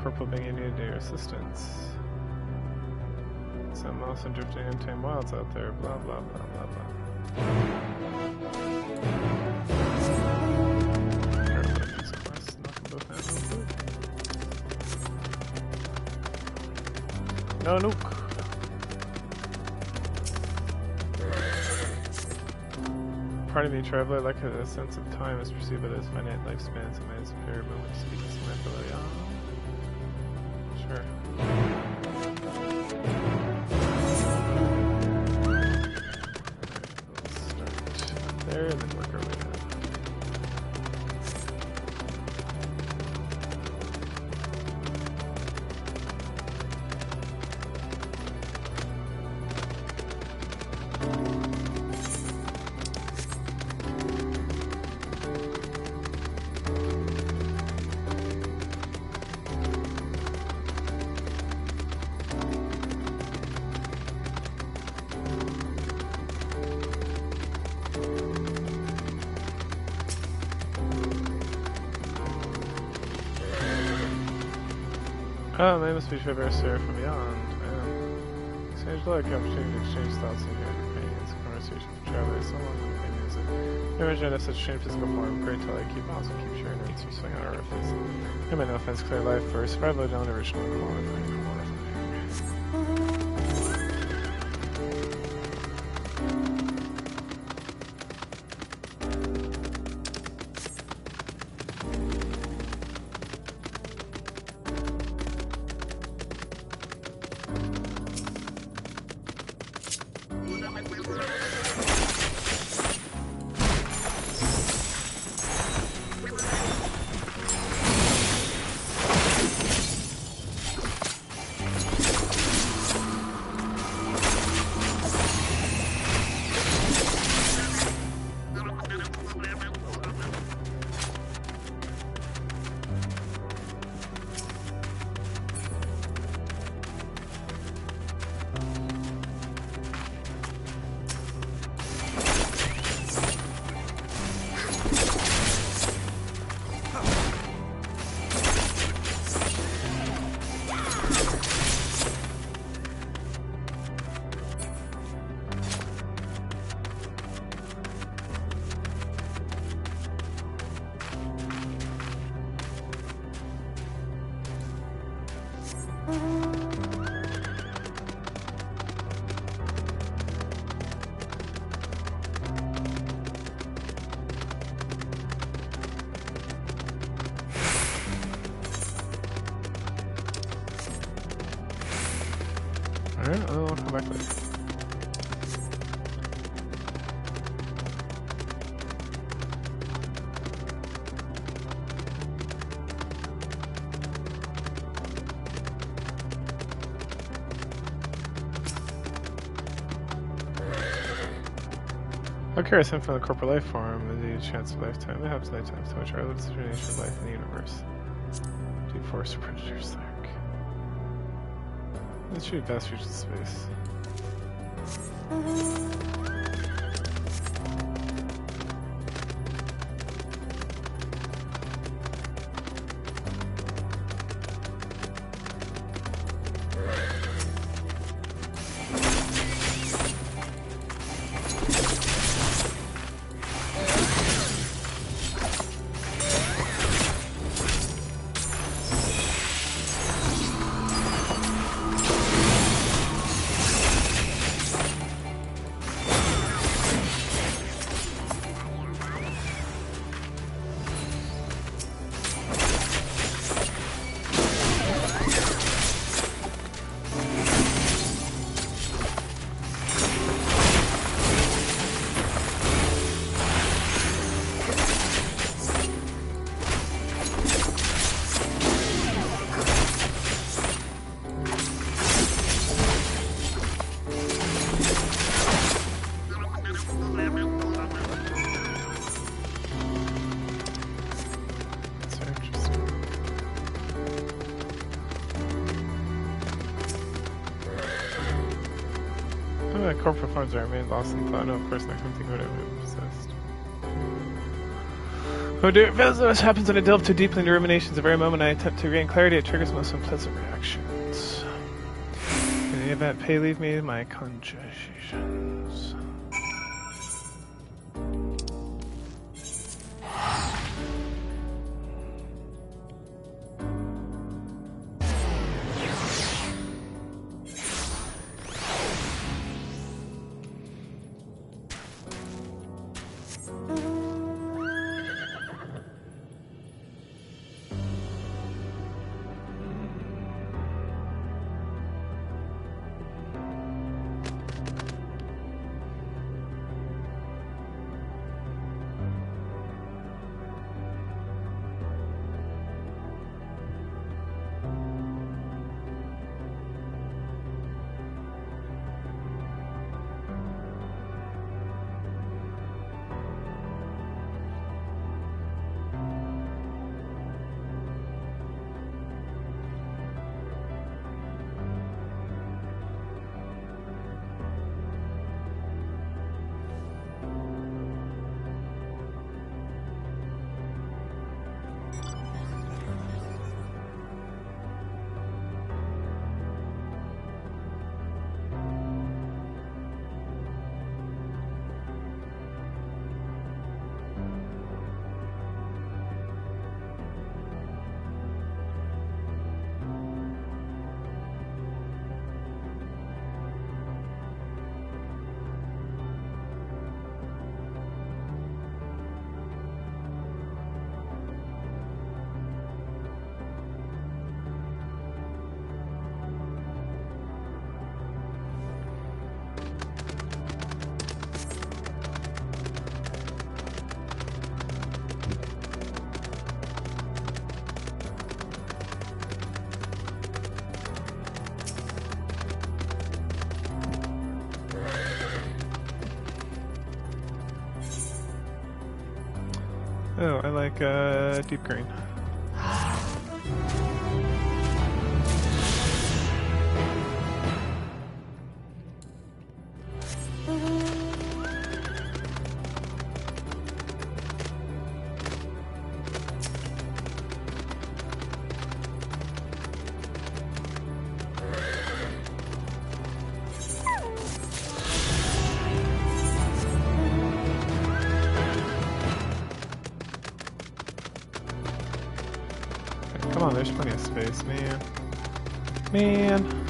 Corporal being in need of your assistance. Some also drifting untamed wilds out there. Blah blah blah blah blah. No nuke. Pardon me, traveler. Like a sense of time is perceived by those finite lifespans and man's superior moments. Speaking to my below. Sure. Let's start there and then work our way up. Oh, they must be traversed there from beyond. Exchange like opportunity to exchange thoughts and hear companions, conversations with travelers, so long companions. Never joined us such strange physical form. Great till I keep also keep sharing notes or swing on our riffles. I mean, no offense, clear life for survival down original qualifying. Alright, I'll come back later. How curious I'm from the corporate life form, and the chance of lifetime. It happens lifetime, so much our determination of life in the universe. Deep forest or predators lurk. Let's shoot bastards in space. Corporate forms are remain lost in thought. No, of course not. I think about it when I'm possessed. Oh dear, this happens when I delve too deeply into ruminations. The very moment I attempt to gain clarity, it triggers most unpleasant reactions. In the event, pay leave me my conjurations. Oh, I like deep green. Come on, there's plenty of space, man. Man.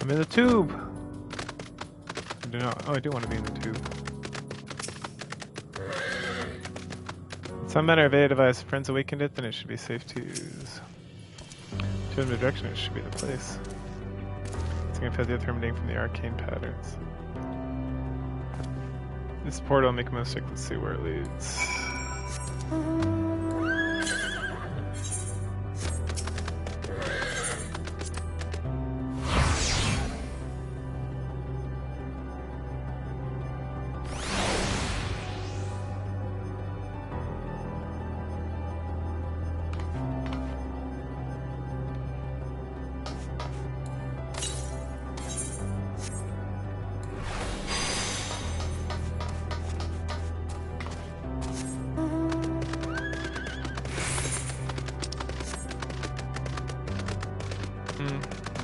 I'm in the tube. I do not. Oh, I do want to be in the tube. In some manner of AI device, friends awakened it, then it should be safe to use. To the direction, it should be the place. Significant terminating from the arcane patterns. This portal will make a mistake. Let's see where it leads.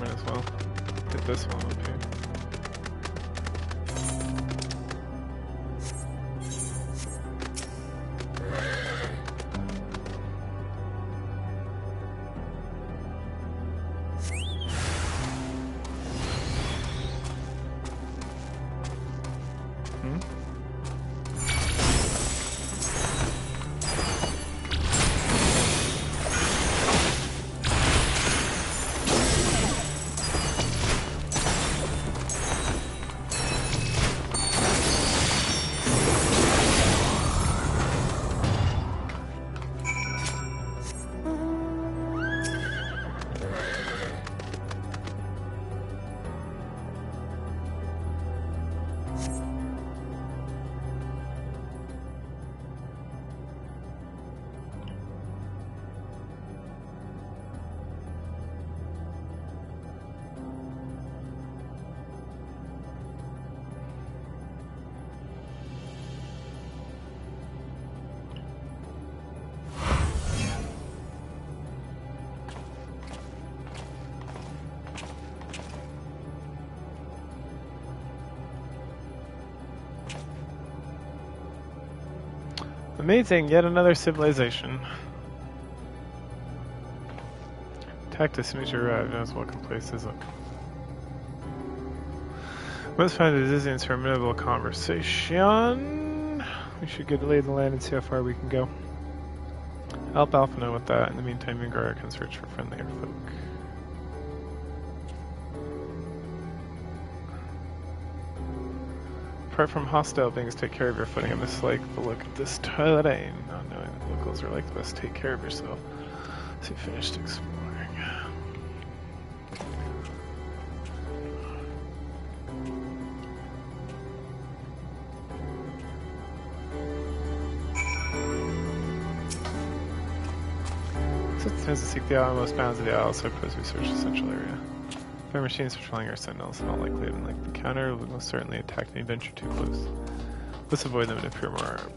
Might as well hit this one up here. Amazing, yet another civilization. Attacked as soon as you arrive, knows welcome place is up. Let's find the distance for a minable conversation. We should get the lay of the land and see how far we can go. Help Alpha know with that. In the meantime, Mingara can search for friendlier folk. Apart from hostile beings, take care of your footing. I mislike the look of this terrain. Not knowing that locals are like this, take care of yourself. So you finished exploring. So it tends to seek the outermost bounds of the isle, so I suppose we search the central area. Our machines patrolling our sentinels, not likely to unlike the counter, will most certainly attack any venture too close. Let's avoid them and appear more armed.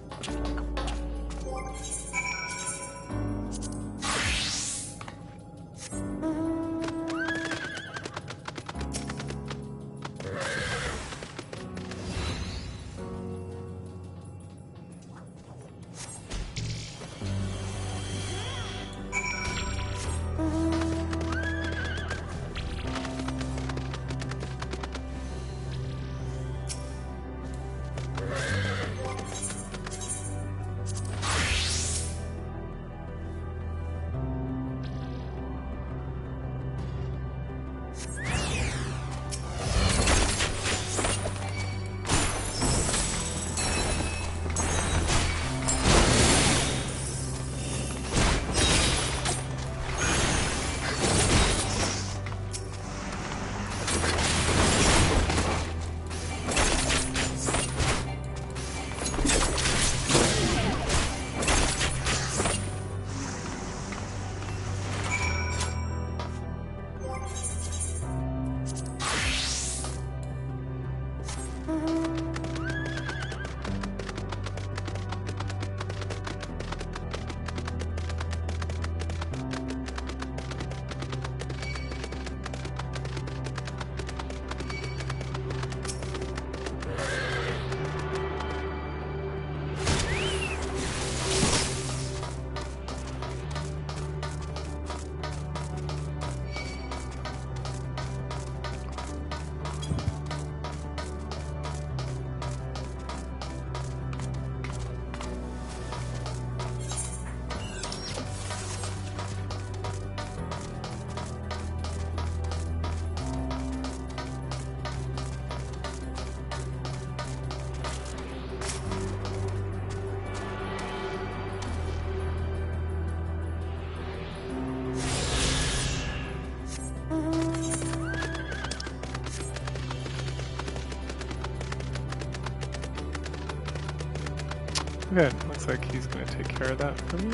Good. Looks like he's going to take care of that for me.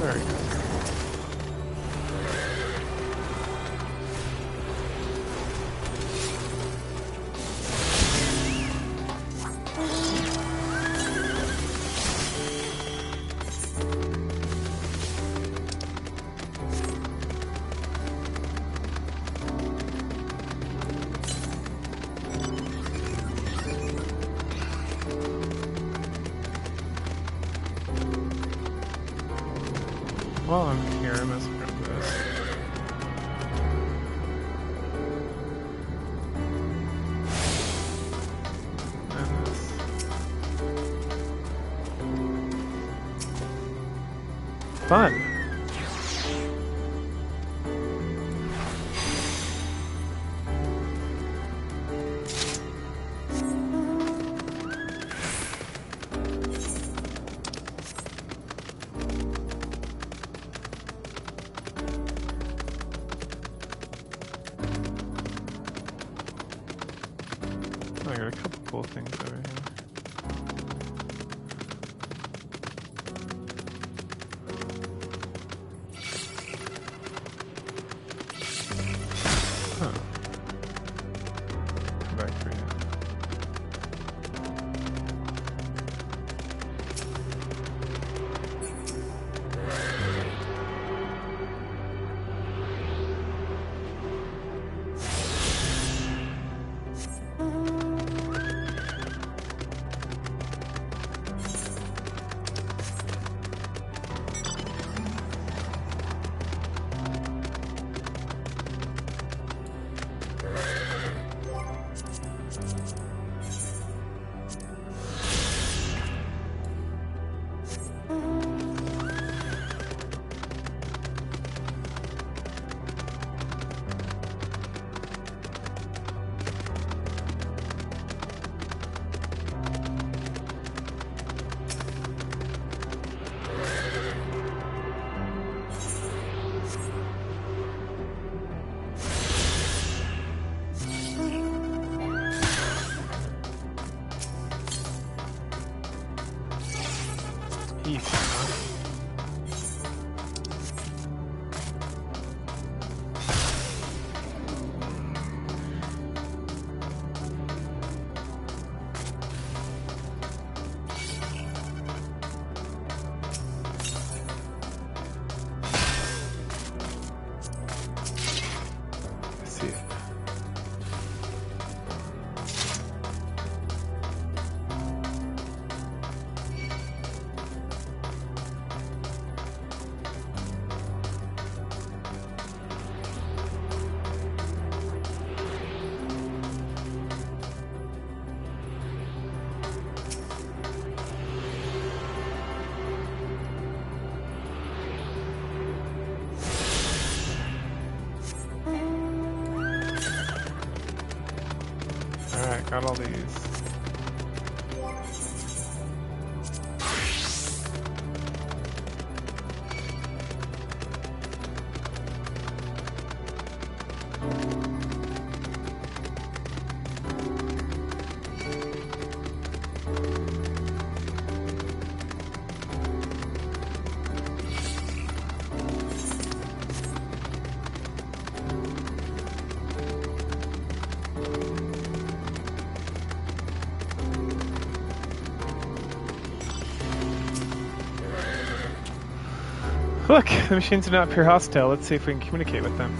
Very good. While I'm here, I'm messing around with this. And this. Fun! I got a couple cool things over here. Huh. Come back for you. Easy, huh? Let's see. Alright, got all these. Look, the machines do not appear hostile. Let's see if we can communicate with them.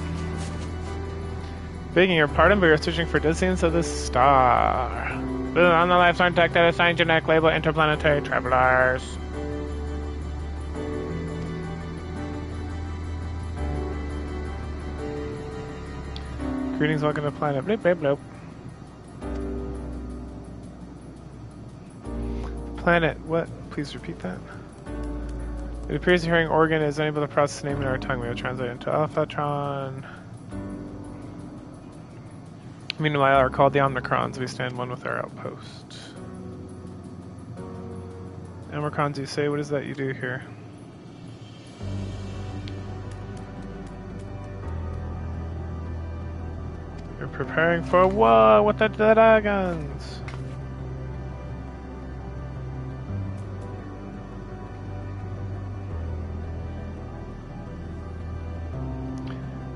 Begging your pardon, but you're searching for distance of the star. On the left side, detected a sign genetic label interplanetary travelers. Greetings, welcome to planet. Bloop, bloop, bloop. Planet, what? Please repeat that. It appears the hearing organ is unable to process the name in our tongue. We will translate it into Alphatron. Meanwhile, are called the Omnicrons. We stand one with our outpost. Omnicrons, you say, what is that you do here? We're preparing for a war with the dragons.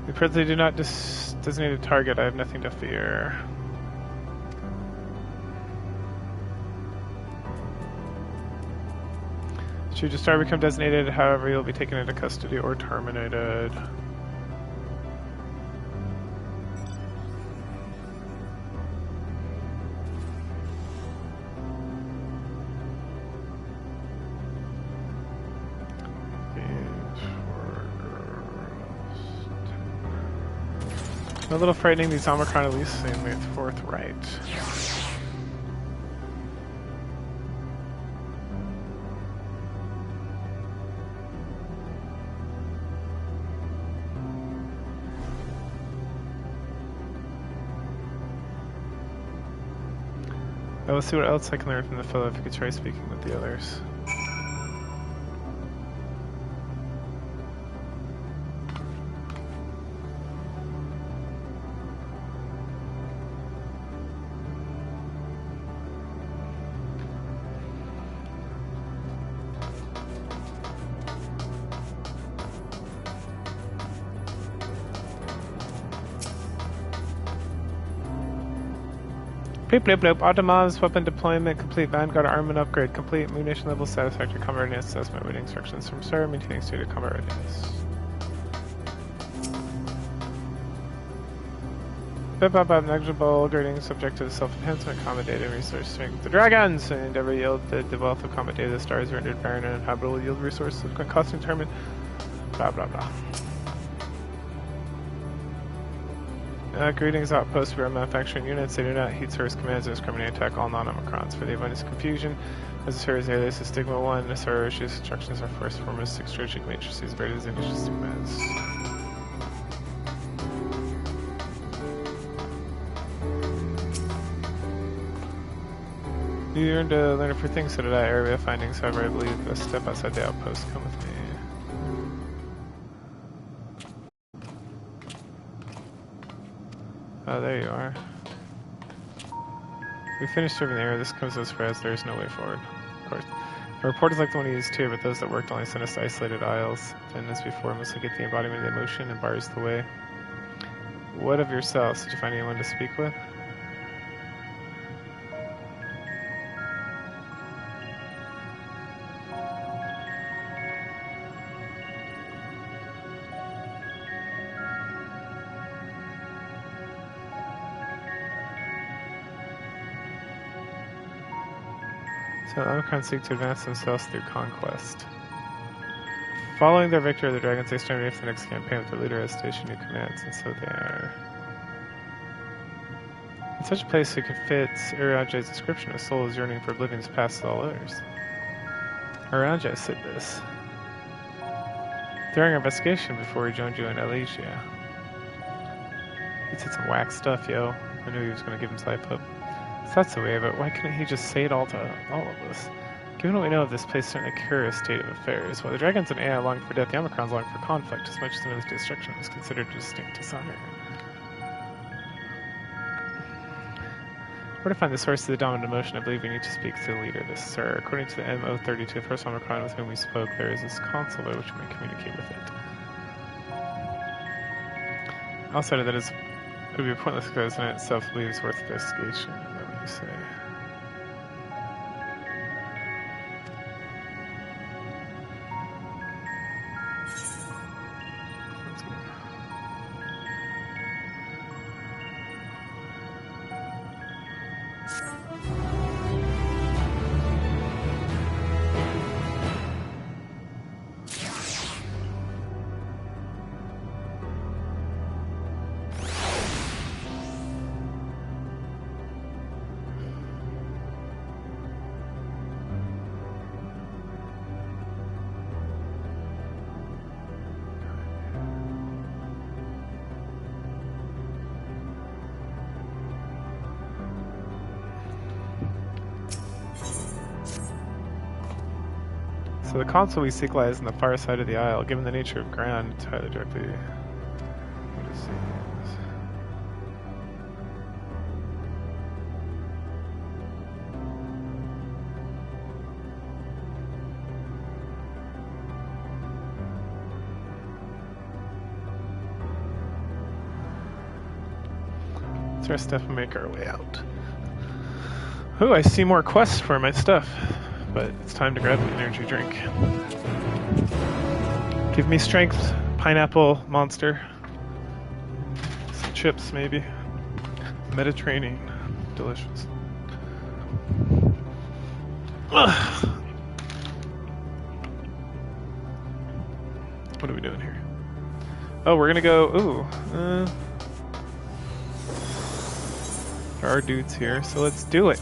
We presently do not designate a target. I have nothing to fear. Should your star become designated, however, you'll be taken into custody or terminated. A little frightening, these Omicron at least seem forthright. I will see what else I can learn from the fellow if you could try speaking with the others. Bloop bloop bloop. Automa's weapon deployment complete. Vanguard armament upgrade complete. Munition level satisfactory. Combat readiness assessment. Waiting instructions from sir. Maintaining state of combat readiness. Bip up up. Negligible grading subject to self-enhancement. Combat data and resource strength. The dragons and every yield the wealth of combat data. The stars rendered barren and inhabitable. Yield resource subsequent cost determined. Blah blah blah. Greetings, outpost. We are manufacturing units. They do not heed source commands and discriminate attack all non-Omicrons. For the avoidance of confusion, as a service alias is Stigma 1, SR issues instructions are first foremost 6 strategic matrices, very designated stigmas. You earned to learn a few things, so did I. Area findings, however, I believe a step outside the outpost. Come with me. Oh, there you are. We finished serving the area. This comes as far as there is no way forward. Of course. The report is like the one you used here, but those that worked only sent us to isolated isles. Then, as before, mostly get the embodiment of the emotion and bars the way. What of yourselves? Did you find anyone to speak with? So the Omicron seek to advance themselves through conquest. Following their victory of the dragons, they stand ready for the next campaign with their leader as stationed new commands, and so they are. In such a place, it could fit Urianjai's description. A soul is yearning for oblivion as past all others. Urianjai said this during our investigation before he joined you in Elysia. He said some whack stuff, yo. I knew he was going to give his life up. So that's the way of it. Why couldn't he just say it all to all of us? Given what we know of this place, certainly a curious state of affairs. While the dragons and AI long for death, the Omicrons long for conflict, as much as another's destruction was considered a distinct desire. Where to find the source of the dominant emotion, I believe we need to speak to the leader, this sir. According to the MO32, the first Omicron with whom we spoke, there is this console by which we may communicate with it. Outside of that, it would be a pointless because in itself leaves worth investigation. Is that what you say? So the console we seek lies on the far side of the aisle. Given the nature of ground, it's highly directly. What is It's our stuff and make our way out. Oh, I see more quests for my stuff, but it's time to grab an energy drink. Give me strength, pineapple monster. Some chips, maybe. Mediterranean. Delicious. Ugh. What are we doing here? Oh, we're gonna go. Ooh. There are dudes here, so let's do it.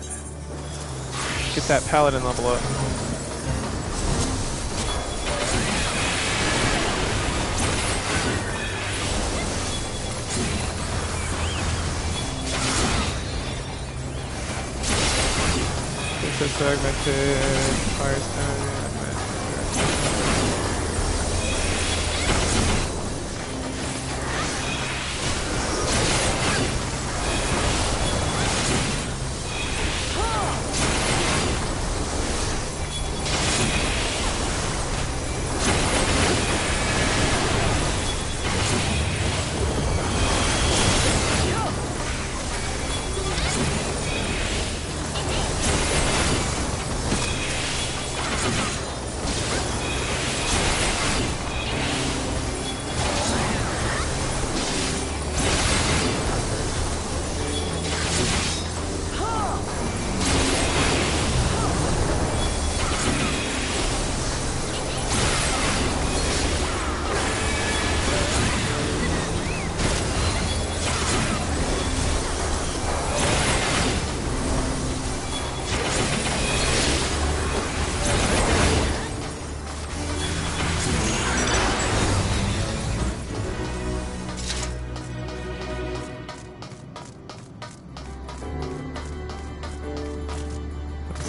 Get that paladin level up. This is fragmented. Fire stone.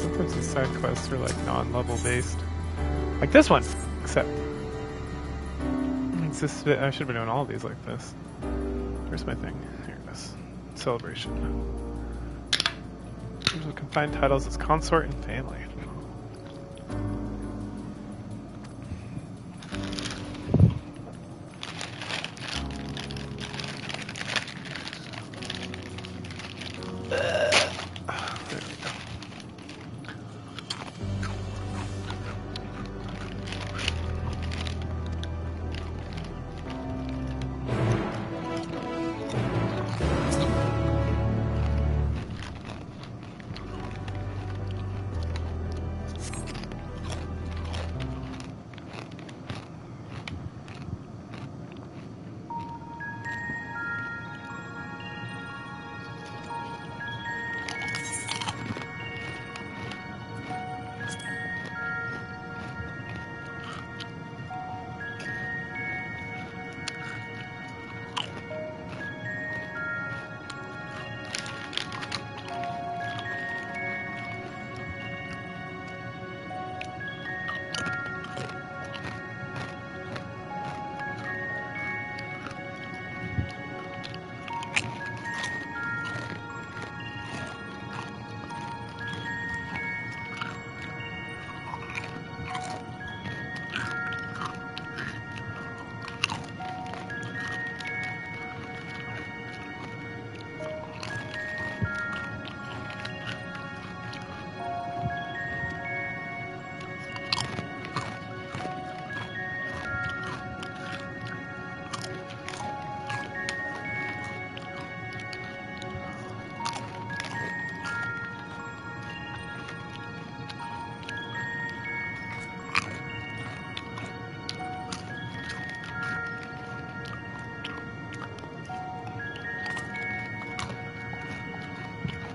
Sometimes these side quests are like non-level based. Like this one! Except... It's this, I should be doing all of these like this. Where's my thing? Here it is. Celebration. We can find titles as consort and family.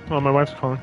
Oh, my wife's calling.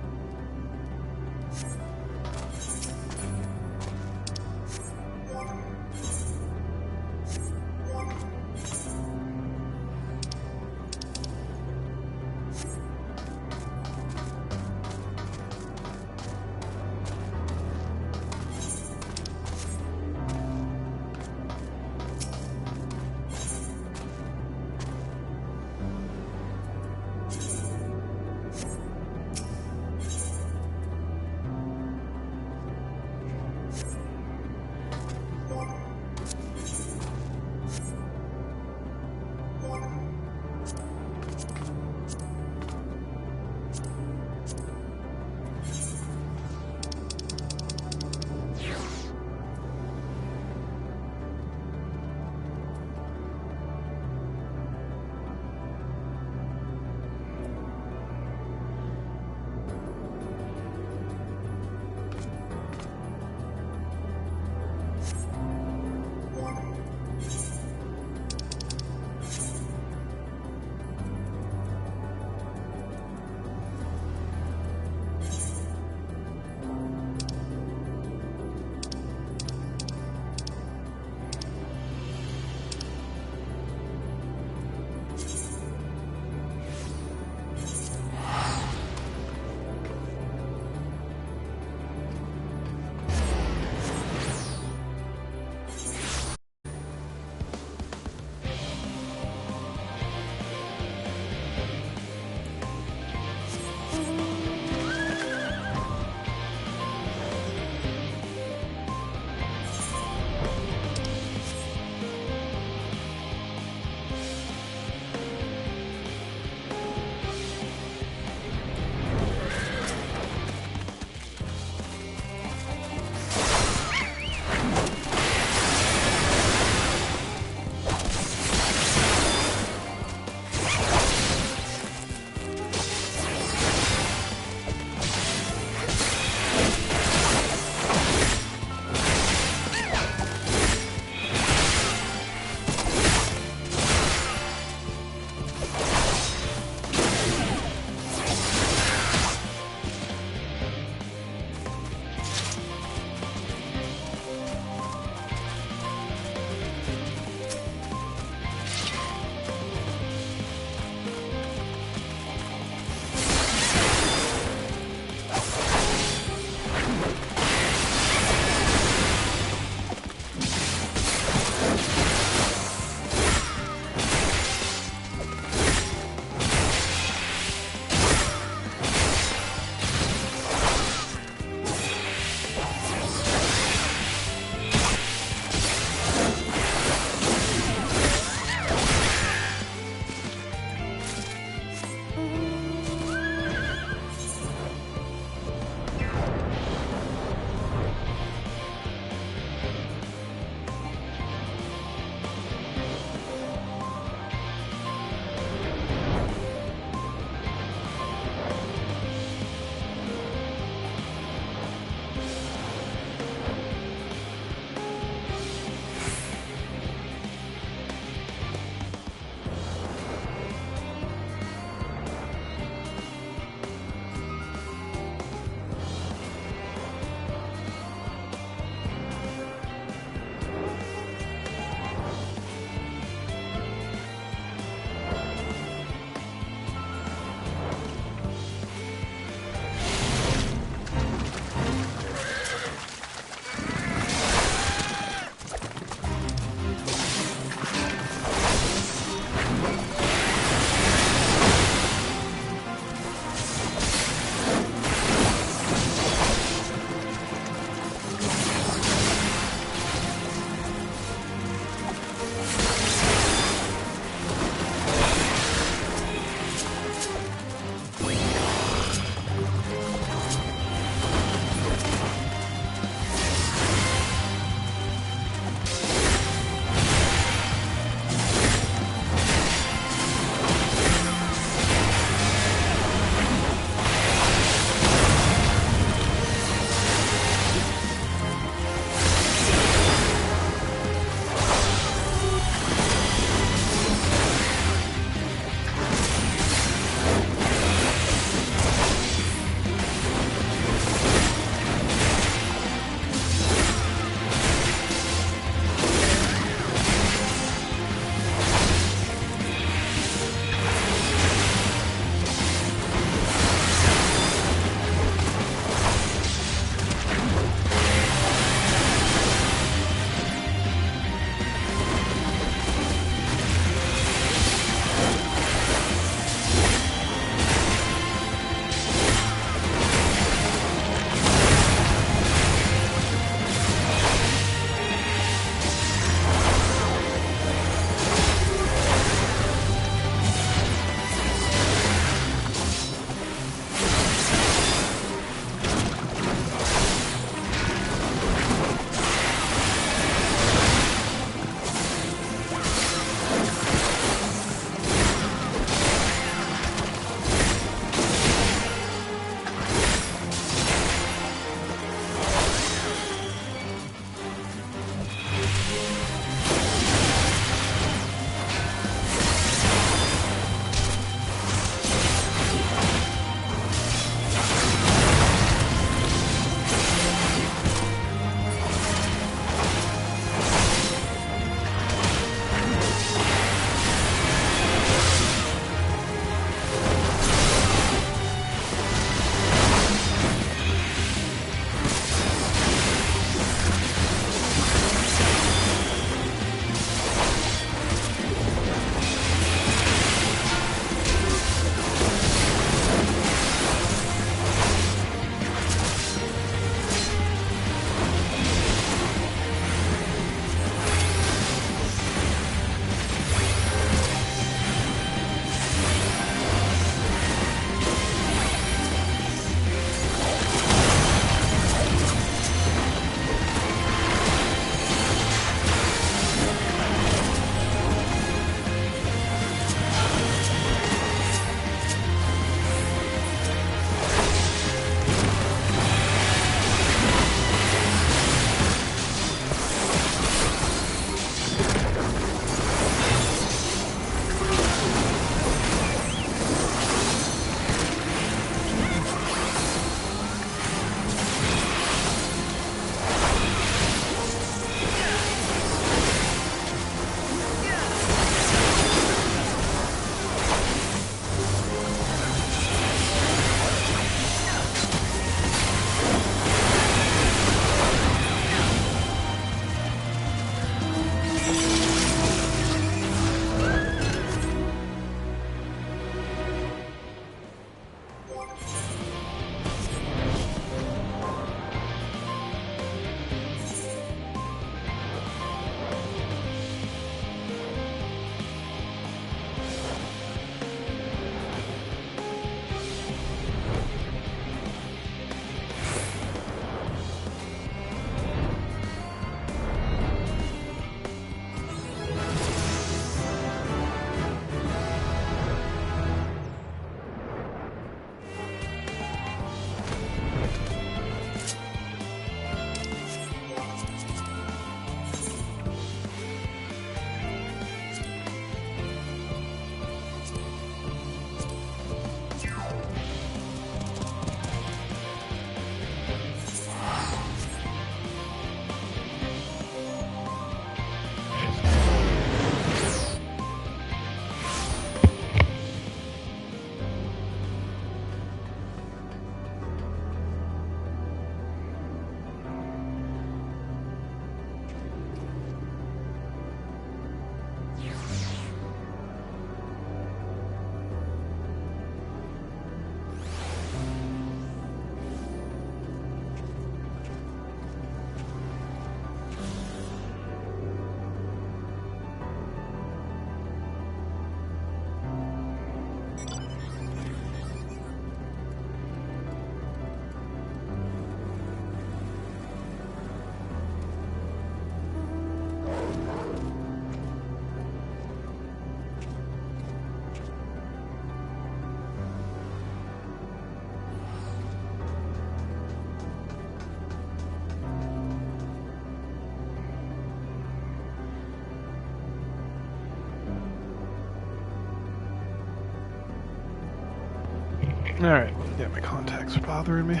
Alright, yeah, my contacts are bothering me.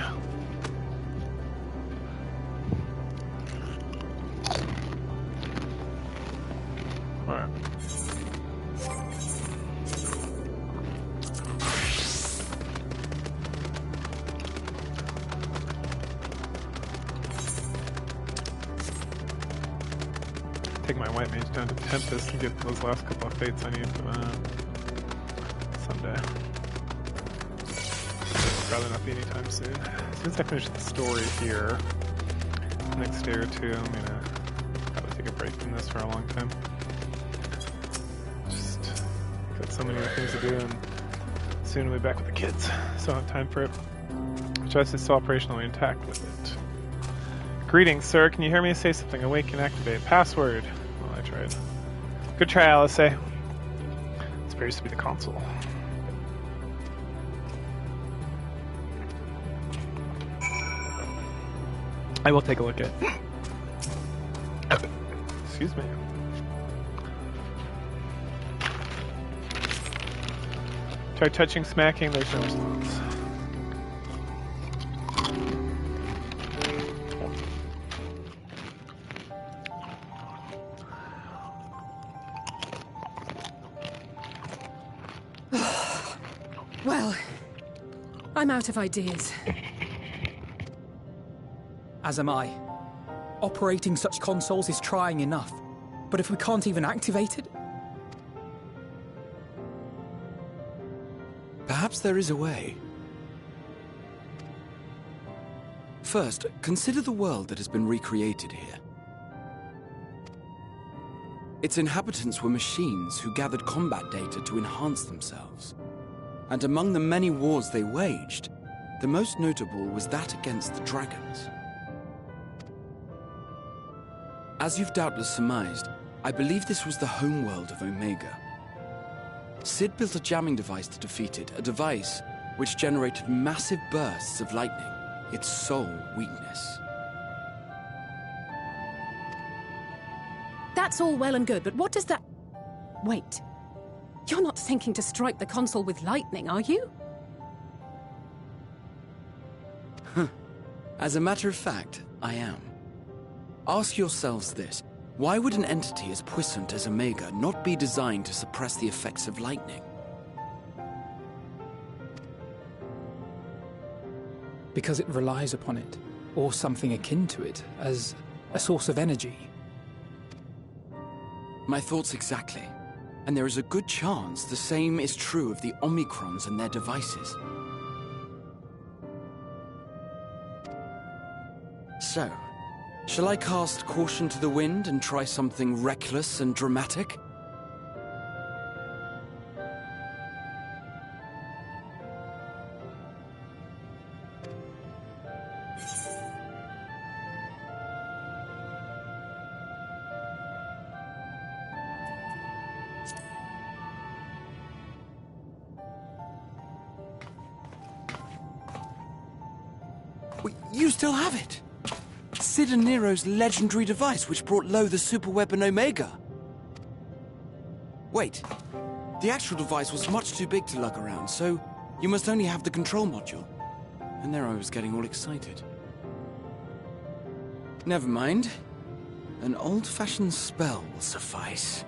Alright. Take my white mage down to Tempest and get those last couple of fates I need someday. Probably not be anytime soon. As soon as I finish the story here, the next day or two, I'm gonna probably take a break from this for a long time. Just got so many other things to do, and soon we'll be back with the kids, so I don't have time for it. Just is still operationally intact with it. Greetings, sir. Can you hear me? Say something. Awake and activate. Password. Well, I tried. Good try, Alice. It appears to be the console. I will take a look at it. Excuse me. Try touching, smacking, there's no response. Well, I'm out of ideas. As am I. Operating such consoles is trying enough. But if we can't even activate it... Perhaps there is a way. First, consider the world that has been recreated here. Its inhabitants were machines who gathered combat data to enhance themselves. And among the many wars they waged, the most notable was that against the dragons. As you've doubtless surmised, I believe this was the homeworld of Omega. Sid built a jamming device to defeat it, a device which generated massive bursts of lightning, its sole weakness. That's all well and good, but what does that... Wait. You're not thinking to strike the console with lightning, are you? As a matter of fact, I am. Ask yourselves this. Why would an entity as puissant as Omega not be designed to suppress the effects of lightning? Because it relies upon it, or something akin to it, as a source of energy. My thoughts exactly. And there is a good chance the same is true of the Omicrons and their devices. So, shall I cast caution to the wind and try something reckless and dramatic? You still have it! Sid and Nero's legendary device which brought low the superweapon Omega. Wait, the actual device was much too big to lug around, so you must only have the control module. And there I was getting all excited. Never mind. An old-fashioned spell will suffice.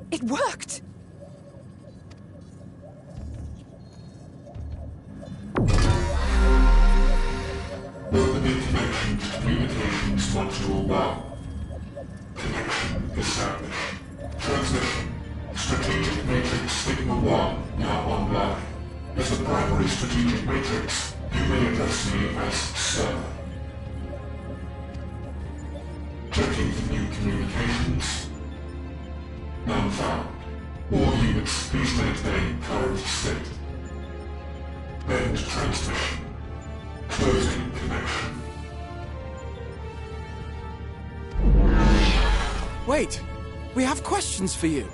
It worked! Open information communications module 1. Connection established. Transmission. Strategic Matrix Signal 1 now online. As the primary strategic matrix, you may address me as Sir. Checking for new communications. None found. All units, please maintain current state. End transmission. Closing connection. Wait! We have questions for you!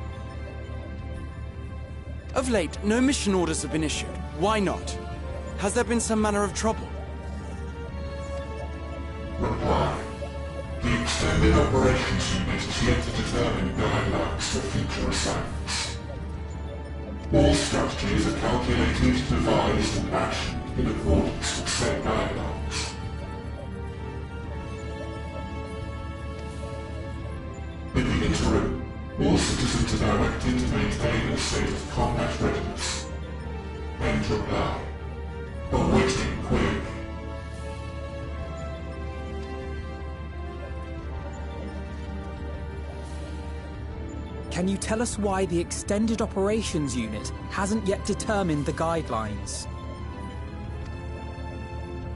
Of late, no mission orders have been issued. Why not? Has there been some manner of trouble? Reply. The Extended Operations Unit is yet to determine guidelines for future assignments. All strategies are calculated, devised, and actioned in accordance with said guidelines. In the interim, all citizens are directed to maintain a state of combat readiness. End reply. Awaiting query. Can you tell us why the Extended Operations Unit hasn't yet determined the guidelines?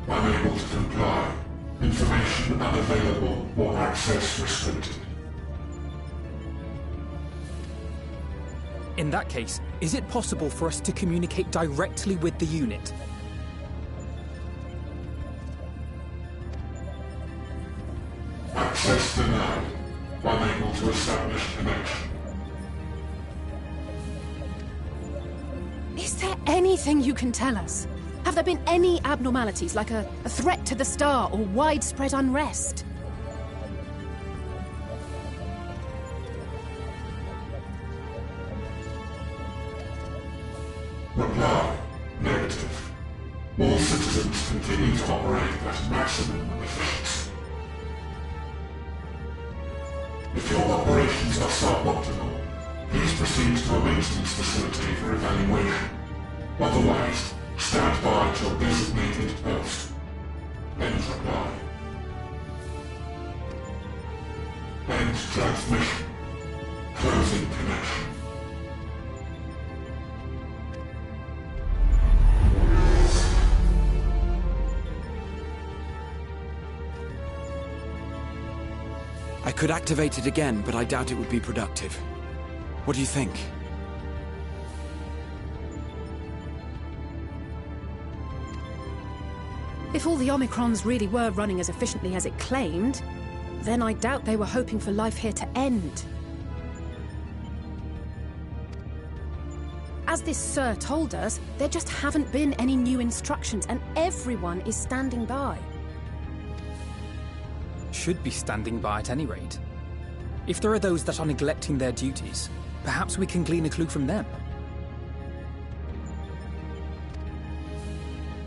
Unable to comply. Information unavailable or access restricted. In that case, is it possible for us to communicate directly with the unit? Access denied. Unable to establish connection. Is there anything you can tell us? Have there been any abnormalities, like a threat to the star or widespread unrest? Reply. Negative. All citizens continue to operate at maximum efficiency. If your operations are suboptimal, please proceed to a maintenance facility for evaluation. Otherwise, stand by at your designated post. End reply. End transmission. Closing connection. I could activate it again, but I doubt it would be productive. What do you think? If all the Omicrons really were running as efficiently as it claimed, then I doubt they were hoping for life here to end. As this Sir told us, there just haven't been any new instructions, and everyone is standing by. Should be standing by at any rate. If there are those that are neglecting their duties, perhaps we can glean a clue from them.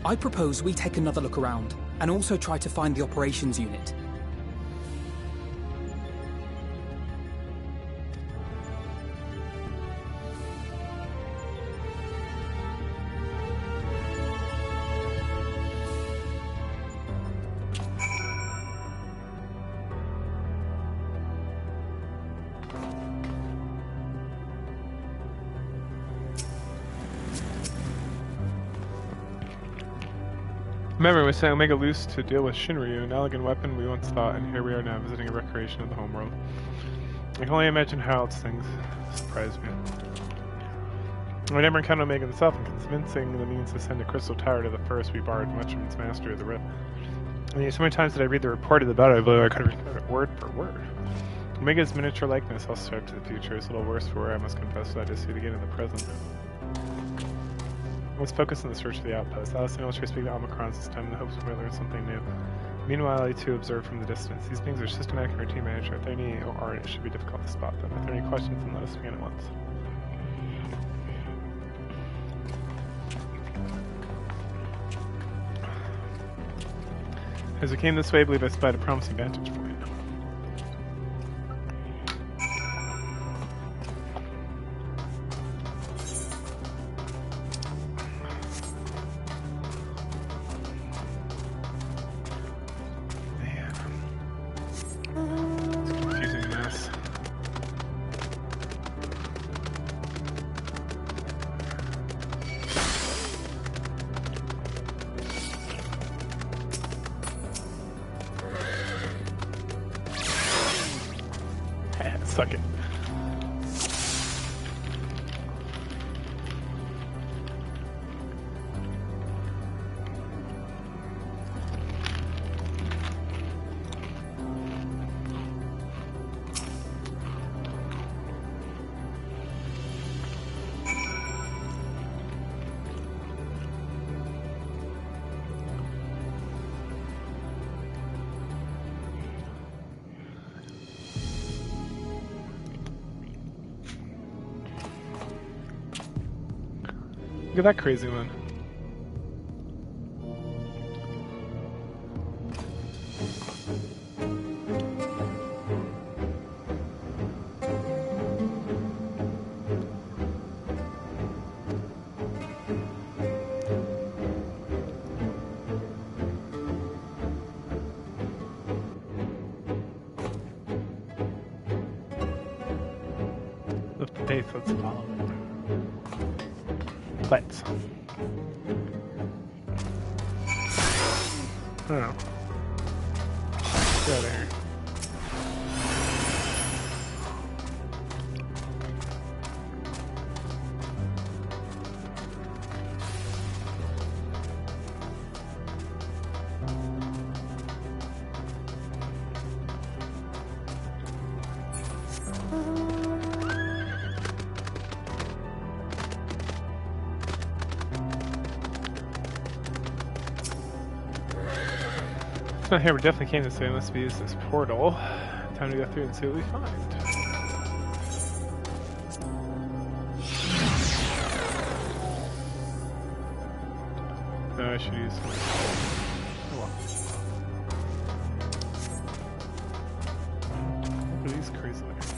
I propose we take another look around, and also try to find the operations unit. Remember, we sent Omega loose to deal with Shinryu, an elegant weapon we once thought, and here we are now visiting a recreation of the homeworld. I can only imagine how else things surprised me. I never encountered Omega himself, and convincing the means to send a crystal tower to the first, we borrowed much from its master of the Rift. And so many times did I read the report of the battle, I believe I could have recorded it word for word. Omega's miniature likeness also strive to the future is a little worse for wear, I must confess, that I just see it again in the present. Let's focus on the search for the outpost. Alice and Illustrator speak to Omicrons this time in the hopes we might learn something new. Meanwhile, I too observe from the distance. These beings are systematic and routine manager. If there are any or it should be difficult to spot them. If there are any questions, then let us begin at once. As we came this way, I believe I spied a promising vantage point. Suck it. at that crazy one. Lift the pace, let's follow it. Let's. Oh. Get out of here. It's not here, we definitely came this way. Must be use this portal. Time to go through and see what we find. No, I should use some. Oh well. What are these crazy looking things?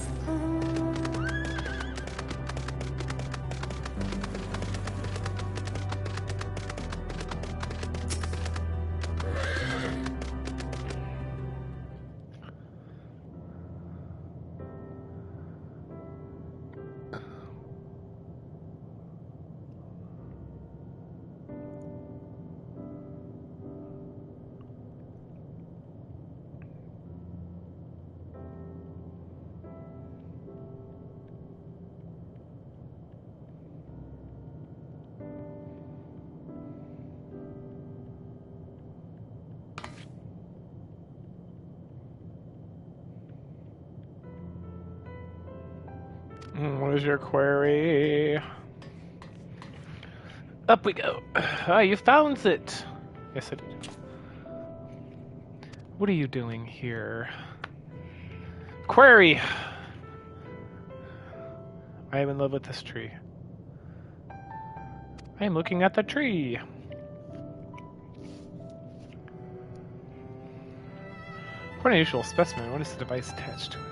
What is your query? Up we go. Ah, you found it. Yes, I did. What are you doing here? Query! I am in love with this tree. I am looking at the tree. For an unusual specimen, what is the device attached to it?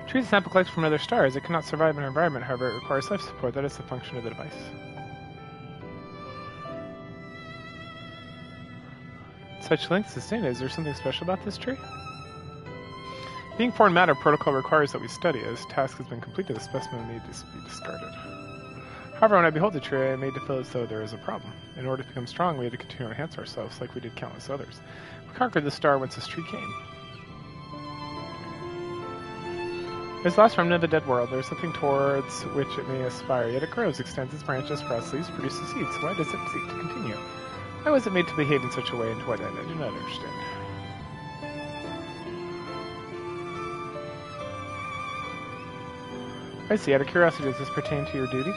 Trees sample collected from other stars. It cannot survive in our environment, however, it requires life support. That is the function of the device. Such length sustained. Is there something special about this tree? Being foreign matter, protocol requires that we study it. As task has been completed, the specimen may be discarded. However, when I behold the tree, I am made to feel as though there is a problem. In order to become strong, we had to continue to enhance ourselves, like we did countless others. We conquered the star whence this tree came. As the last remnant of the dead world, there is something towards which it may aspire, yet it grows, extends its branches, sprouts leaves, produces seeds. Why does it seek to continue? Why was it made to behave in such a way, and to what end? I do not understand. I see. Out of curiosity, does this pertain to your duty?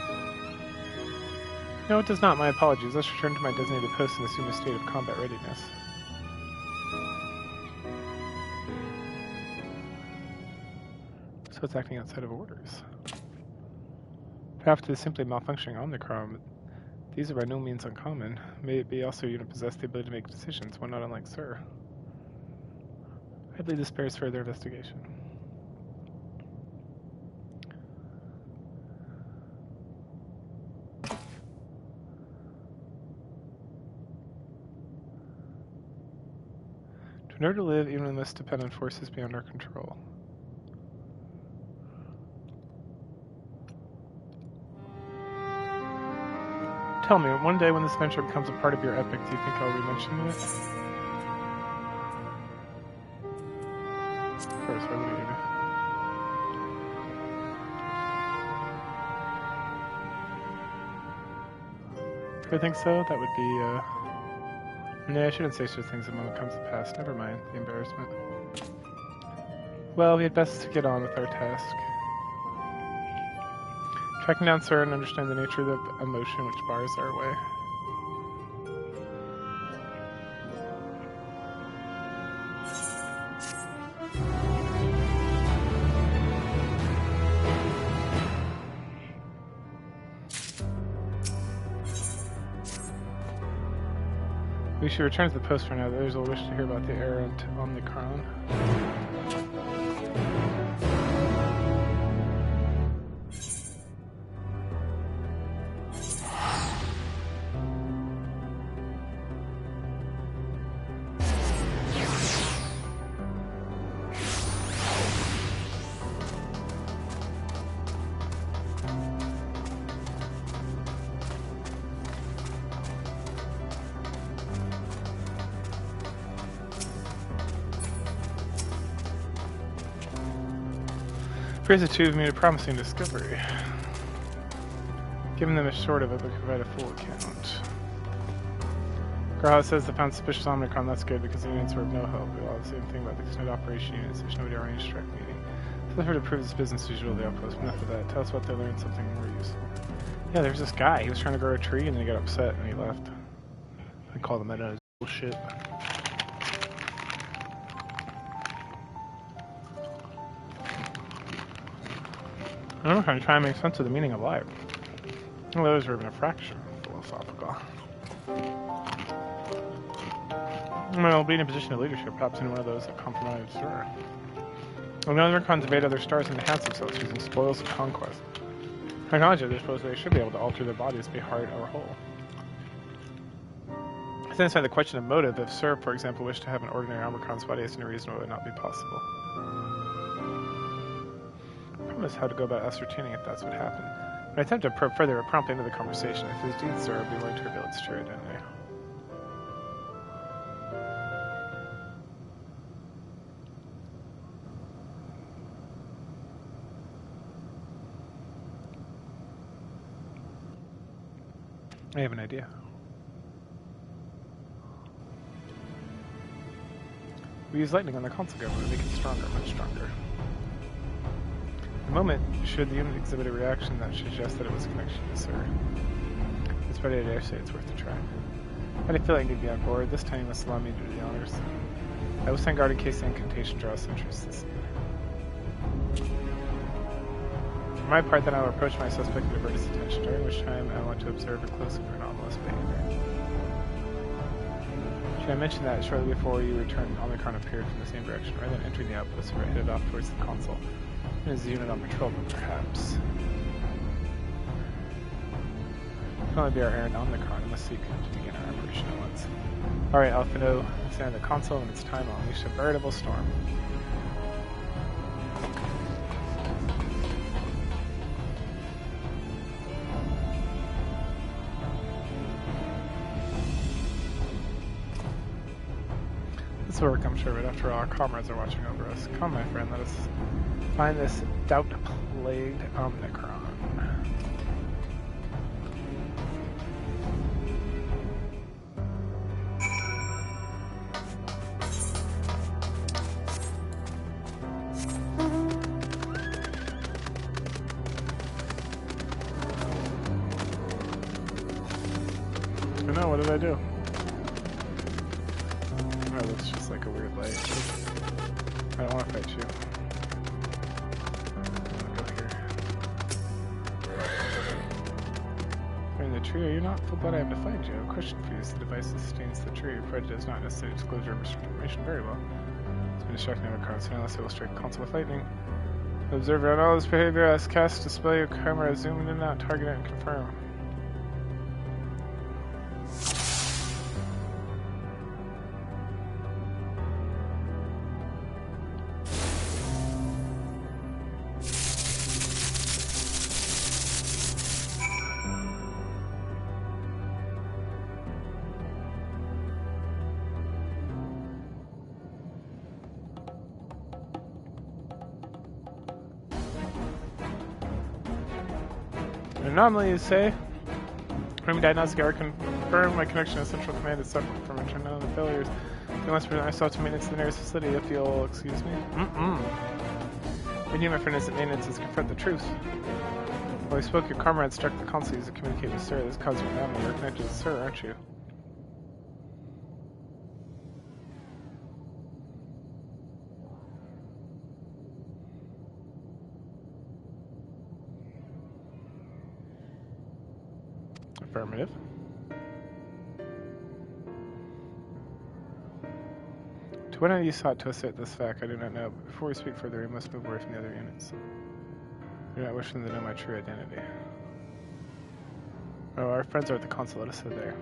No, it does not. My apologies. Let's return to my designated post and assume a state of combat readiness. So it's acting outside of orders. Perhaps it is simply malfunctioning Omnicron. These are by no means uncommon. May it be also you possess the ability to make decisions, one not unlike Sir. I believe this bears further investigation. In order to live, even we must depend on forces beyond our control. Tell me, one day when this adventure becomes a part of your epic, do you think I'll re-mention it? Of course, why would you? If I think so, that would be, No, I shouldn't say such things the moment comes to pass. Never mind, the embarrassment. Well, we had best get on with our task. Tracking down Sir and understand the nature of the emotion which bars our way. We should return to the post for now. The others will wish to hear about the errant on the crown. Appears the two have made a promising discovery. Given them a short of it, we can provide a full account. Garha says they found suspicious Omnicron. That's good because the units were of no help. We all have the same thing about the extended operation units. There's nobody arranged a direct meeting. So they've heard to prove this business as usual. The outpost. Enough of that. Tell us what they learned. Something more useful. Yeah, there's this guy. He was trying to grow a tree and then he got upset and he left. I call him that bullshit. I'm trying to try and make sense of the meaning of life. Well, those are even a fraction philosophical. Well, be in a position of leadership, perhaps in one of those that compromise Sir. When other cons invade other stars and enhance themselves using spoils of conquest. Technology, I suppose they should be able to alter their bodies to be hard or whole. Then aside the question of motive, if Sir, for example, wished to have an ordinary Omicron's body, it's no reason why it would not be possible. Is how to go about ascertaining if that's what happened. When I attempt to probe further, a prompt into the conversation. If his deeds, Sir, will be willing to reveal its true identity. I have an idea. We use lightning on the console government to make it stronger, much stronger. The moment, should the unit exhibit a reaction that suggests that it was a connection to Sir. It's better to dare say it's worth a try. But I feel like I need to be on board. This time you must allow me to do the honors. I will stand guard in case the incantation draws interest this evening. For my part, then I will approach my suspect and divert his attention, during which time I want to observe a close and anomalous behavior. Should I mention that shortly before you returned, Omicron appeared from the same direction, rather than entering the outpost, we headed off towards the console. Is the unit on patrol, but perhaps. It can only be our errand Omnicron. We must seek to begin our operation at once. Alright, Alphino, stand at the console, and it's time to unleash a veritable storm. This will work, I'm sure, but after all, our comrades are watching over us. Come, my friend, let us find this doubt-plagued Omnicron. I know, what did I do? Oh, it looks just like a weird light. I don't want to fight you. The tree, are you not full blood? I have to find you. A question for you is the device that sustains the tree. Prejudice is not necessary disclosure of restricted information. Very well. It's been distracting other cards, so now let's illustrate console with lightning. Observe on all this behavior as cast, display your camera, zoom in and out, target it, and confirm. Anomaly, you say? Room diagnostic error confirmed. My connection to Central Command is separate from internal failures. You must present myself to maintenance to the nearest facility if you'll excuse me. We need my friend as maintenance is confront the truth. While we spoke, your comrade struck the console to communicate with Sir. This caused you an anomaly. You're connected to Sir, aren't you? Affirmative. To what end you sought to assert this fact, I do not know, but before we speak further, we must move away from the other units. I do not wish them to know my true identity. Oh, our friends are at the console. Let us sit there.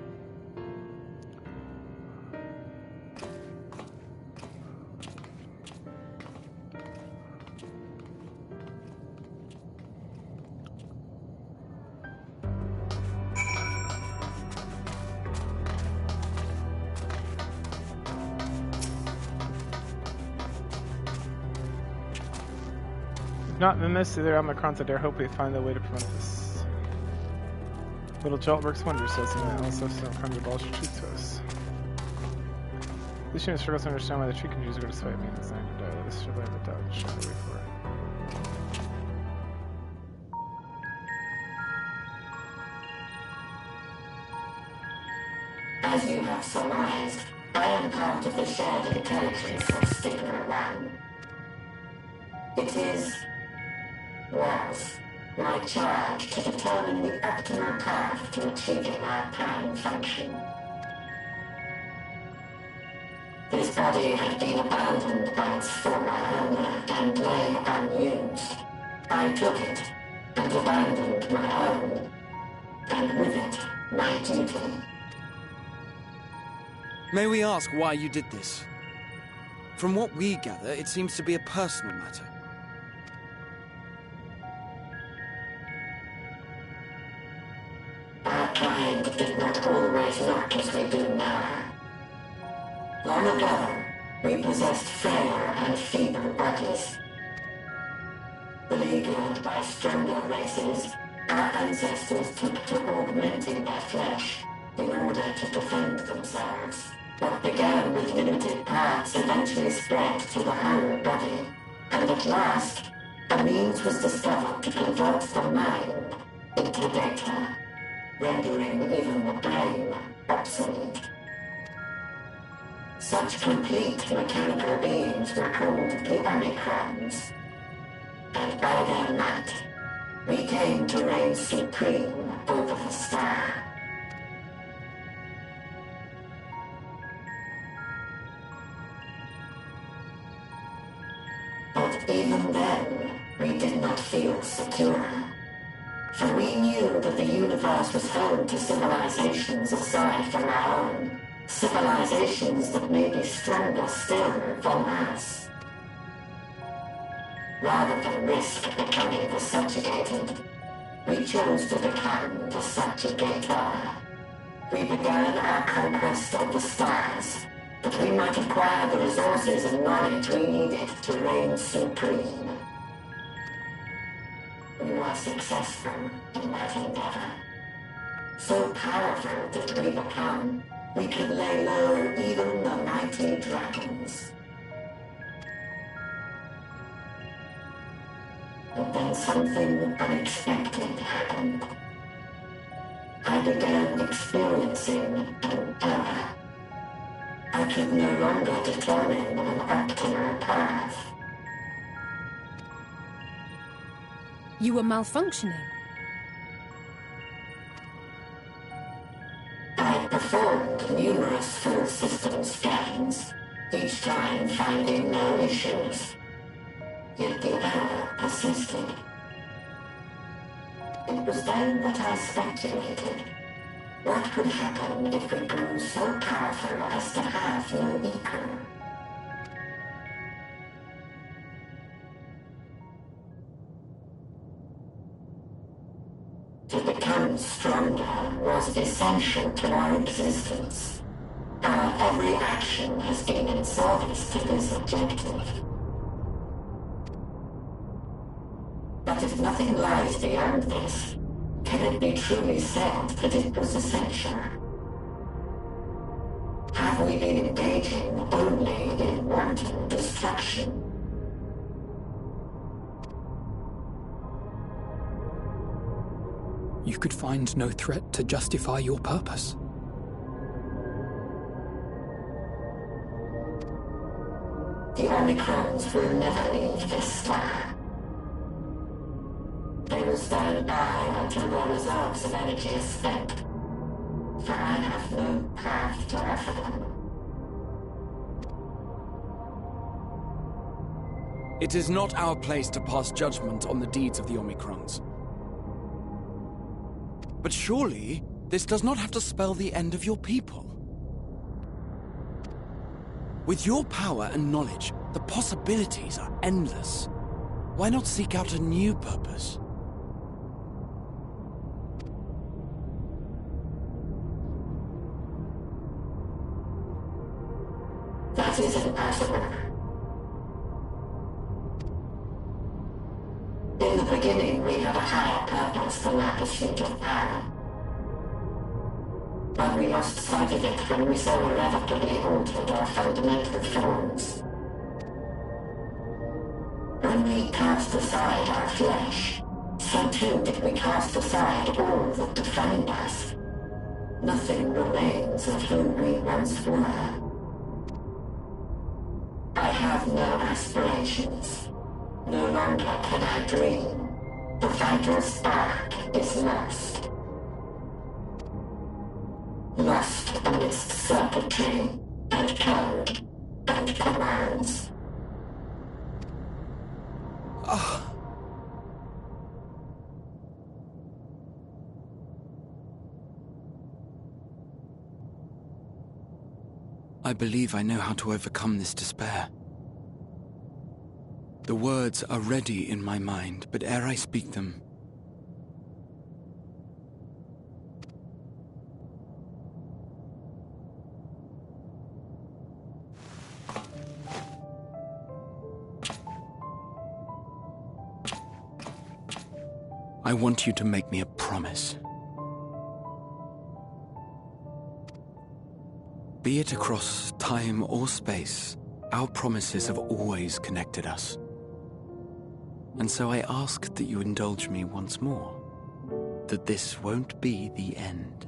If not in this, either Omicrons, I dare hope we find a way to prevent this. Little jolt works wonders, says the man. Also, some kind of balls retreat to us. This unit struggles to understand why the tree continues to go despite being designed to die. Let us survive the doubt and show the way for it. As you have surmised, I am part of the shared intelligence of Stigma 1. It was my charge to determine the optimal path to achieving our prime function. This body had been abandoned by its former owner and lay unused. I took it and abandoned my own, and with it, my duty. May we ask why you did this? From what we gather, it seems to be a personal matter. Our kind did not always look as we do now. Long ago, we possessed frail and feeble bodies. Beleaguered by stronger races, our ancestors took to augmenting their flesh in order to defend themselves. What began with limited parts eventually spread to the whole body, and at last, a means was discovered to convert the mind into data, rendering even the brain obsolete. Such complete mechanical beings were called the Omicrons, and by their might, we came to reign supreme over the star. But even then, we did not feel secure. For we knew that the universe was home to civilizations aside from our own. Civilizations that may be stronger still than us. Rather than risk becoming the subjugated, we chose to become the subjugator. We began our conquest of the stars, that we might acquire the resources and knowledge we needed to reign supreme. We were successful in that endeavor. So powerful did we become, we could lay low even the mighty dragons. But then something unexpected happened. I began experiencing an error. I could no longer determine an optimal path. You were malfunctioning. I performed numerous full system scans, each time finding no issues. Yet the error persisted. It was then that I speculated. What could happen if we grew so powerful as to have no equal? To become stronger was essential to our existence. Our every action has been in service to this objective. But if nothing lies beyond this, can it be truly said that it was essential? Have we been engaging only in wanton destruction? You could find no threat to justify your purpose. The Omicrons will never leave this star. They will stand by until their reserves of energy is spent, for I have no path to offer them. It is not our place to pass judgment on the deeds of the Omicrons. But surely, this does not have to spell the end of your people. With your power and knowledge, the possibilities are endless. Why not seek out a new purpose? That is impossible. In the beginning, we had a higher purpose than our pursuit of power. But we lost sight of it when we so irrevocably altered our fundamental forms. When we cast aside our flesh, so too did we cast aside all that defined us. Nothing remains of who we once were. I have no aspirations. No longer can I dream. The vital spark is lost. Lost amidst circuitry and code and commands. I believe I know how to overcome this despair. The words are ready in my mind, but ere I speak them, I want you to make me a promise. Be it across time or space, our promises have always connected us. And so I ask that you indulge me once more, that this won't be the end.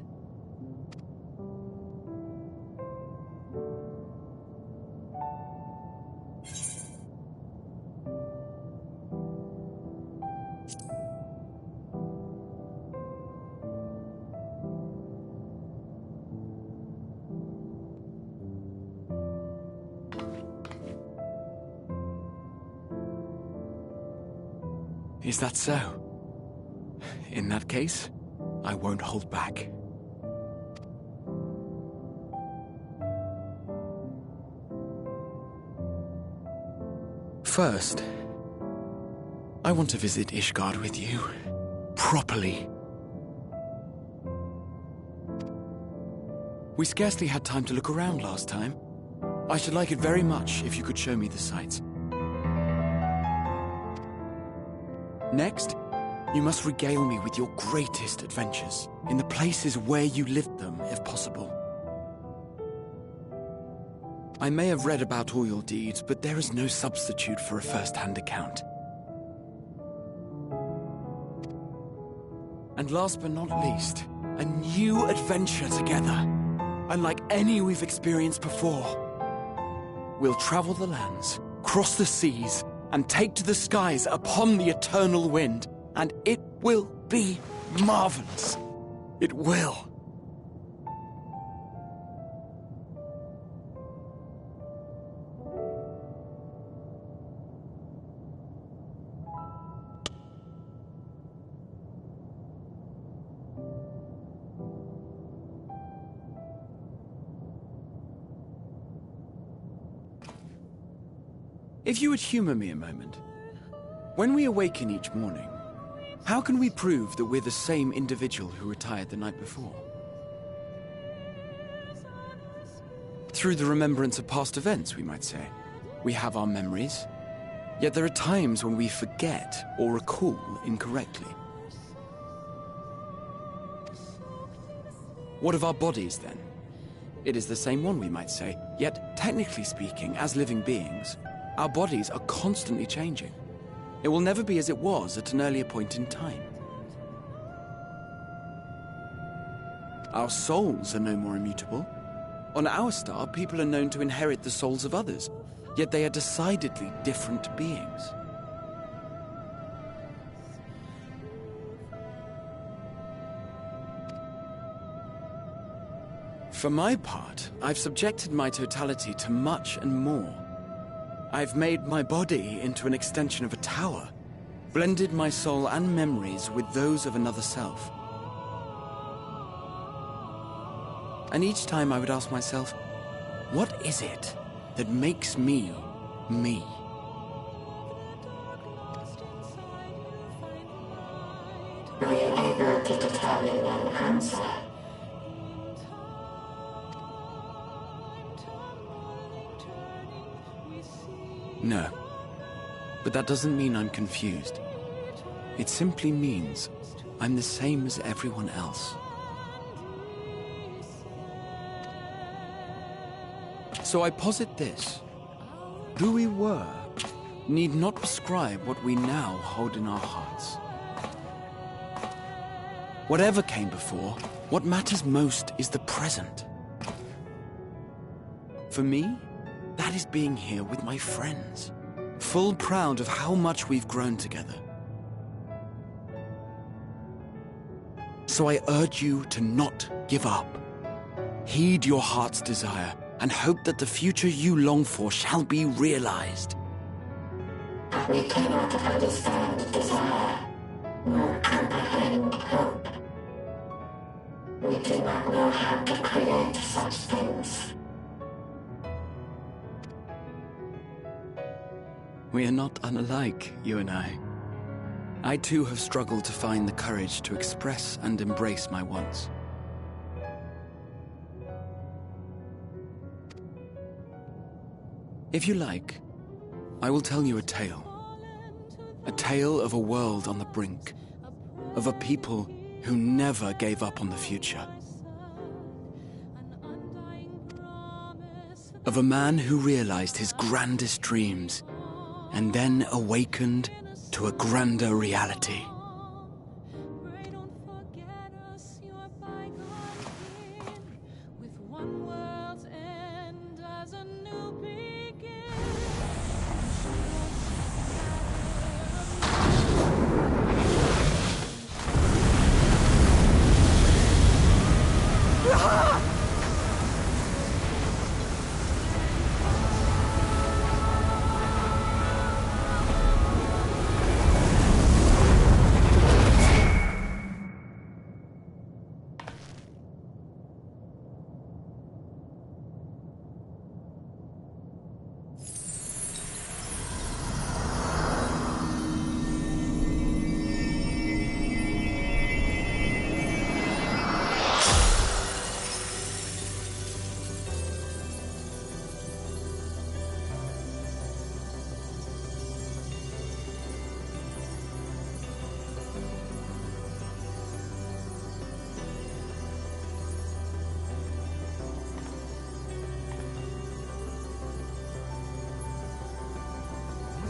Is that so? In that case, I won't hold back. First, I want to visit Ishgard with you, properly. We scarcely had time to look around last time. I should like it very much if you could show me the sights. Next, you must regale me with your greatest adventures, in the places where you lived them, if possible. I may have read about all your deeds, but there is no substitute for a first-hand account. And last but not least, a new adventure together, unlike any we've experienced before. We'll travel the lands, cross the seas, and take to the skies upon the eternal wind, and it will be marvelous. It will. If you would humor me a moment. When we awaken each morning, how can we prove that we're the same individual who retired the night before? Through the remembrance of past events, we might say. We have our memories, yet there are times when we forget or recall incorrectly. What of our bodies, then? It is the same one, we might say, yet technically speaking, as living beings, our bodies are constantly changing. It will never be as it was at an earlier point in time. Our souls are no more immutable. On our star, people are known to inherit the souls of others, yet they are decidedly different beings. For my part, I've subjected my totality to much and more. I've made my body into an extension of a tower, blended my soul and memories with those of another self. And each time I would ask myself, what is it that makes me, me? Were you able to determine an answer? No. But that doesn't mean I'm confused. It simply means I'm the same as everyone else. So I posit this. Who we were need not prescribe what we now hold in our hearts. Whatever came before, what matters most is the present. For me, that is being here with my friends, full proud of how much we've grown together. So I urge you to not give up. Heed your heart's desire and hope that the future you long for shall be realized. But we cannot understand desire, nor comprehend hope. We do not know how to create such things. We are not unlike, you and I. I too have struggled to find the courage to express and embrace my wants. If you like, I will tell you a tale. A tale of a world on the brink, of a people who never gave up on the future. Of a man who realized his grandest dreams and then awakened to a grander reality.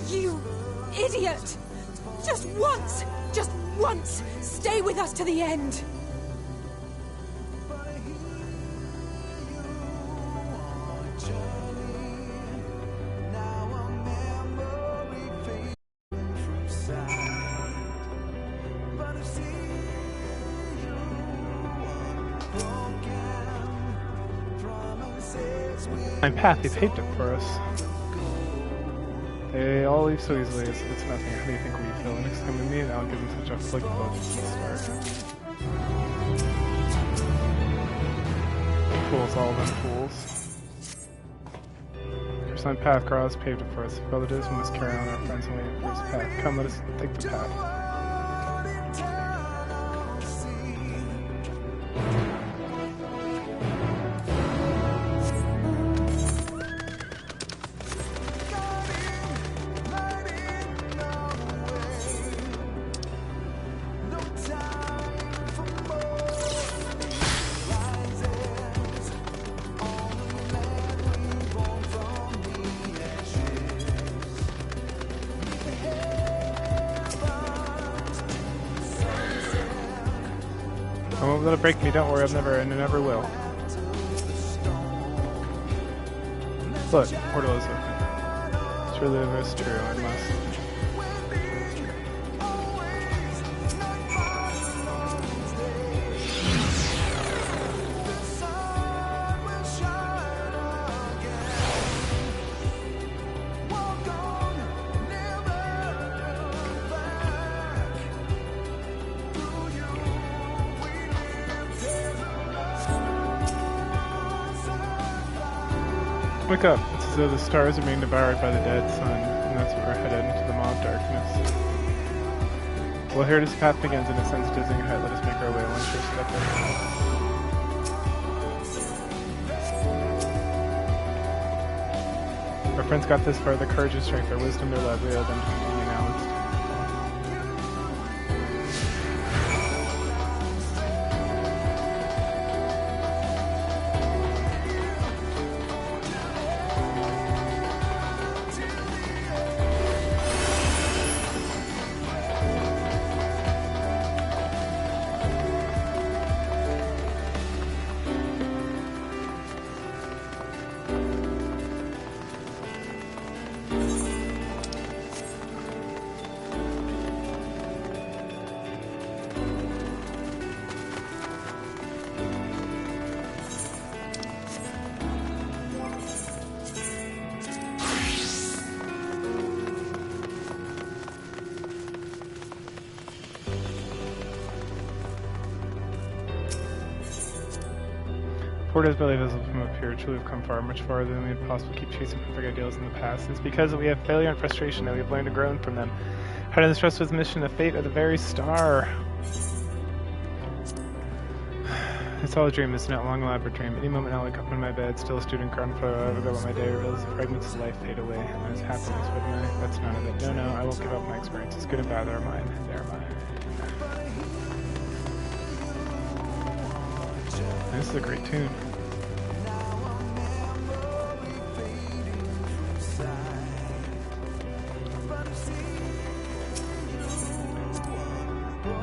You idiot! Just once, stay with us to the end! And path, they paved it for us. They all leave so easily, it's nothing. How do you think we feel? Next time we meet, I'll give them such a flick budge to start. Fools, all of them fools. First path, Groz paved it for us. If other days we must carry on our friends and wait for his path. Come, let us take the path. I won't let it break me, don't worry, I've never and I never will. Look, portal is open. Truly if it's true, I must. Wake up. It's as though the stars are being devoured by the dead sun, and that's where we're headed, into the maw of darkness. Well, here this path begins in a sense dizzying height. Let us make our way one sure step at a time. Our friends got this far, their courage and strength, their wisdom, their love. We owe them to continue now. Ford is barely visible from up here. Truly, we've come far, much farther than we had possibly keep chasing perfect ideals in the past. It's because we have failure and frustration that we have learned to grow from them. How to entrust with mission the fate of the very star. It's all a dream. It's not a long, elaborate dream. Any moment I'll wake up in my bed, still a student, ground floor. I'll go about my day, realize the fragments of life fade away. And there's happiness, what am I? That's none of it. No, I won't give up my experiences. Good and bad, they're mine. They're mine. This is a great tune.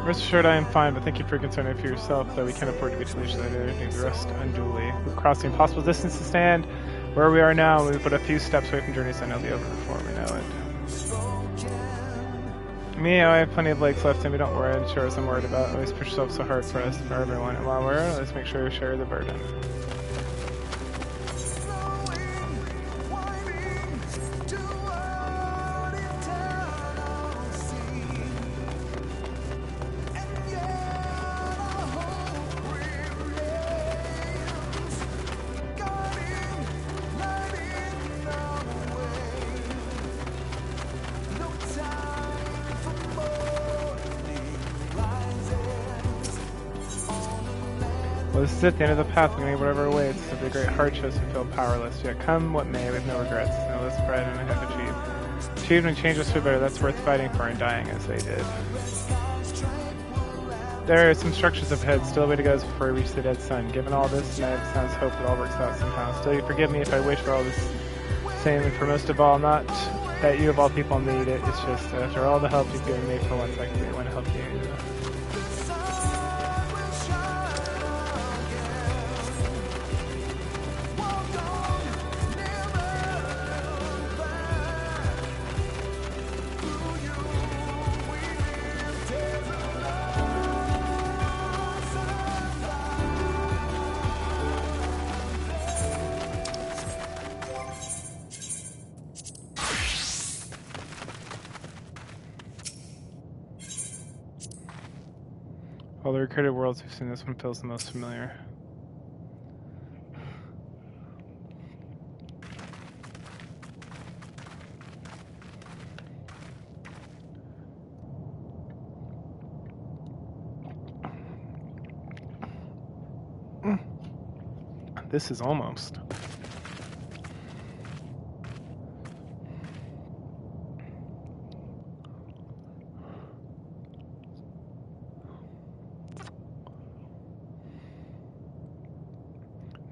Rest assured I am fine, but thank you for concerning for yourself, though we can't afford to be too leisure to anything the rest unduly. We've crossed the impossible distance to stand where we are now, and we've but a few steps away from journeys I know will be over before we know it. Me, I have plenty of legs left in me, don't worry, I'm sure as I'm worried about. Always push yourself so hard for us and for everyone, and while we're out, let's make sure we share the burden. Well, this is it, the end of the path. We're going to get whatever awaits. It'll be a great hardships and feel powerless. Yet come what may, we have no regrets. No less pride and I have achieved. Achieved and changed us for better. That's worth fighting for and dying as they did. There are some structures up ahead. Still a way to go before we reach the dead sun. Given all this, and I have sounds hope it all works out somehow. Still, you forgive me if I wish for all this same, and for most of all, not that you of all people need it. It's just that after all the help you've given me for once, I can want to help you. All the recorded worlds we've seen, this one feels the most familiar. This is almost.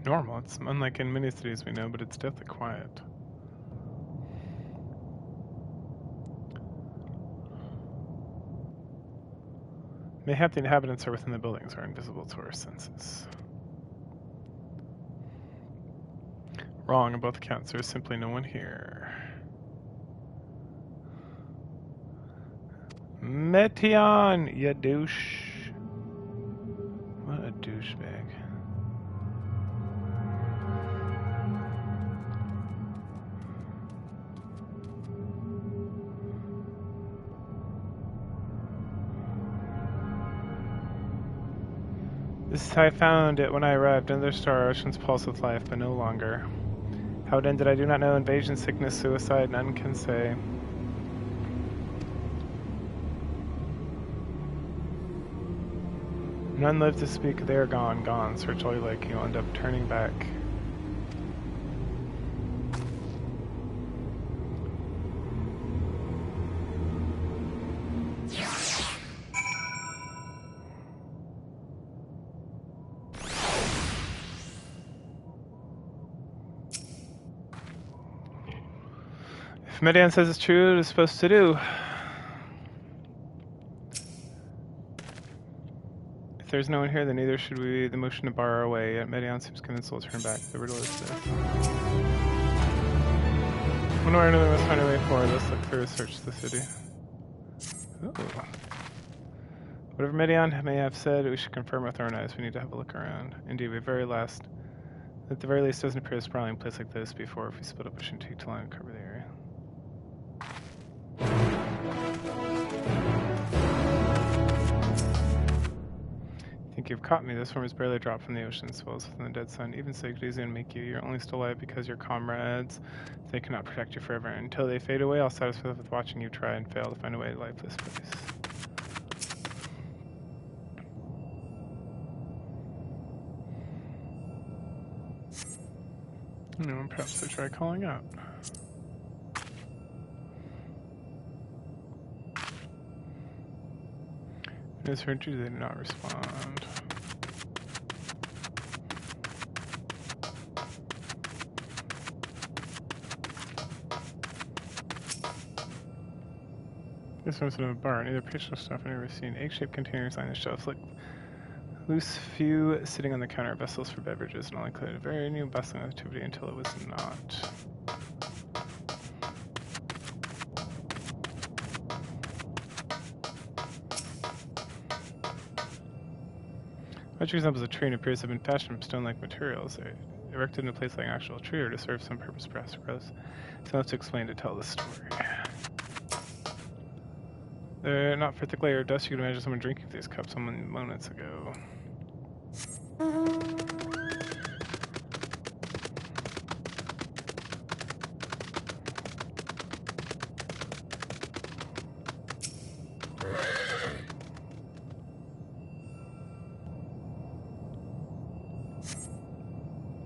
Normal. It's unlike in many cities we know, but it's definitely quiet. Mayhap the inhabitants are within the buildings, are invisible to our senses. Wrong on both accounts. There is simply no one here. Meteon, you douche. What a douchebag. This is how I found it when I arrived. Another star, ocean's pulse with life, but no longer. How it ended, I do not know. Invasion, sickness, suicide, none can say. None live to speak, they are gone, gone. Search all you like, you'll end up turning back. If Median says it's true, it is supposed to do. If there's no one here, then neither should we. The motion to bar our way. Yet Median seems convinced we'll turn back. The riddle is this. One way or another must find a way forward. Let's look through, search the city. Ooh. Whatever Median may have said, we should confirm with our own eyes. We need to have a look around. Indeed, at the very least, doesn't appear a sprawling place like this before. If we split up, we should take too long to cover the area. I think you've caught me. This worm is barely dropped from the ocean, swells within the dead sun. Even so, it could easily make you. You're only still alive because your comrades, they cannot protect you forever. Until they fade away, I'll satisfy myself with watching you try and fail to find a way to lifeless place. No, perhaps they try calling out. Is heard you, they did not respond. This one's in a bar, neither page nor stuff I've ever seen. Egg-shaped containers on the shelves, like loose few sitting on the counter, vessels for beverages, and all included. A very new bustling activity until it was not. Much resembles a tree and appears to have been fashioned from stone-like materials. They're erected in a place like an actual tree or to serve some purpose, perhaps gross. So enough to explain to tell the story. They're not for thick layer of dust. You can imagine someone drinking these cups some moments ago.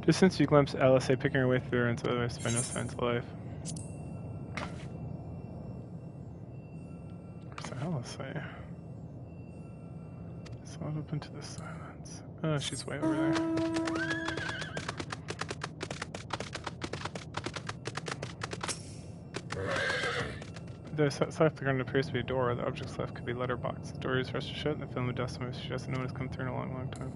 Just since you glimpsed LSA picking her way through her ruins, otherwise by no signs of life. Where's the LSA? Slide up into the silence. Oh, she's way over there. The side of the garden appears to be a door. The objects left could be letterbox. The door is rushed shut, and the film of dust suggests that no one has come through in a long, long time.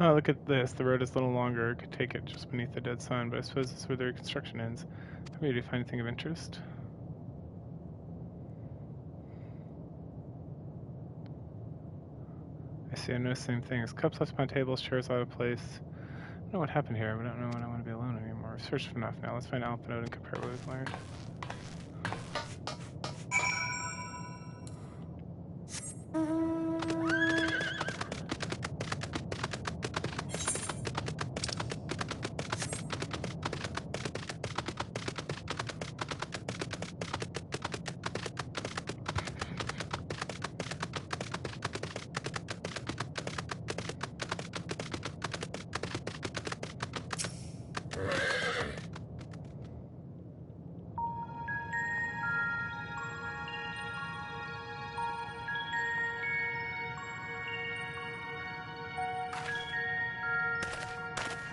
Oh, look at this. The road is a little longer. Could take it just beneath the dead sun, but I suppose this is where the reconstruction ends. Maybe do you find anything of interest? I see, I noticed the same things. Cups left upon tables, chairs out of place. I don't know what happened here, but I don't know when I want to be alone anymore. We've searched for enough now. Let's find Alpha Node and compare what we've learned.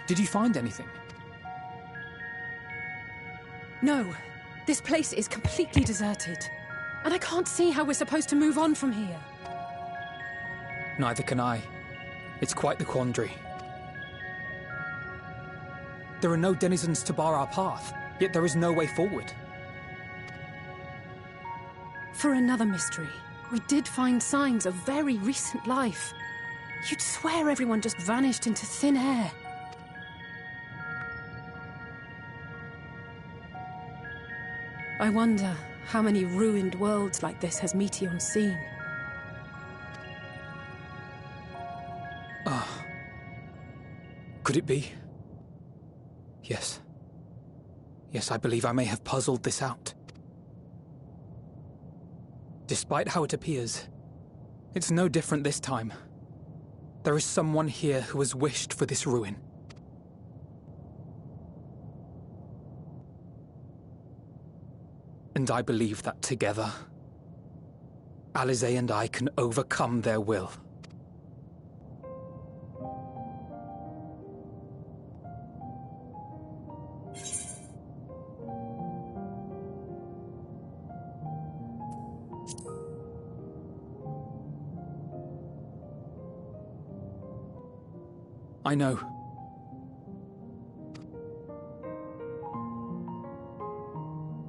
Did you find anything? No. This place is completely deserted. And I can't see how we're supposed to move on from here. Neither can I. It's quite the quandary. There are no denizens to bar our path, yet there is no way forward. For another mystery, we did find signs of very recent life. You'd swear everyone just vanished into thin air. I wonder how many ruined worlds like this has Meteion seen. Could it be? Yes. Yes, I believe I may have puzzled this out. Despite how it appears, it's no different this time. There is someone here who has wished for this ruin. And I believe that together, Alisaie and I can overcome their will. I know.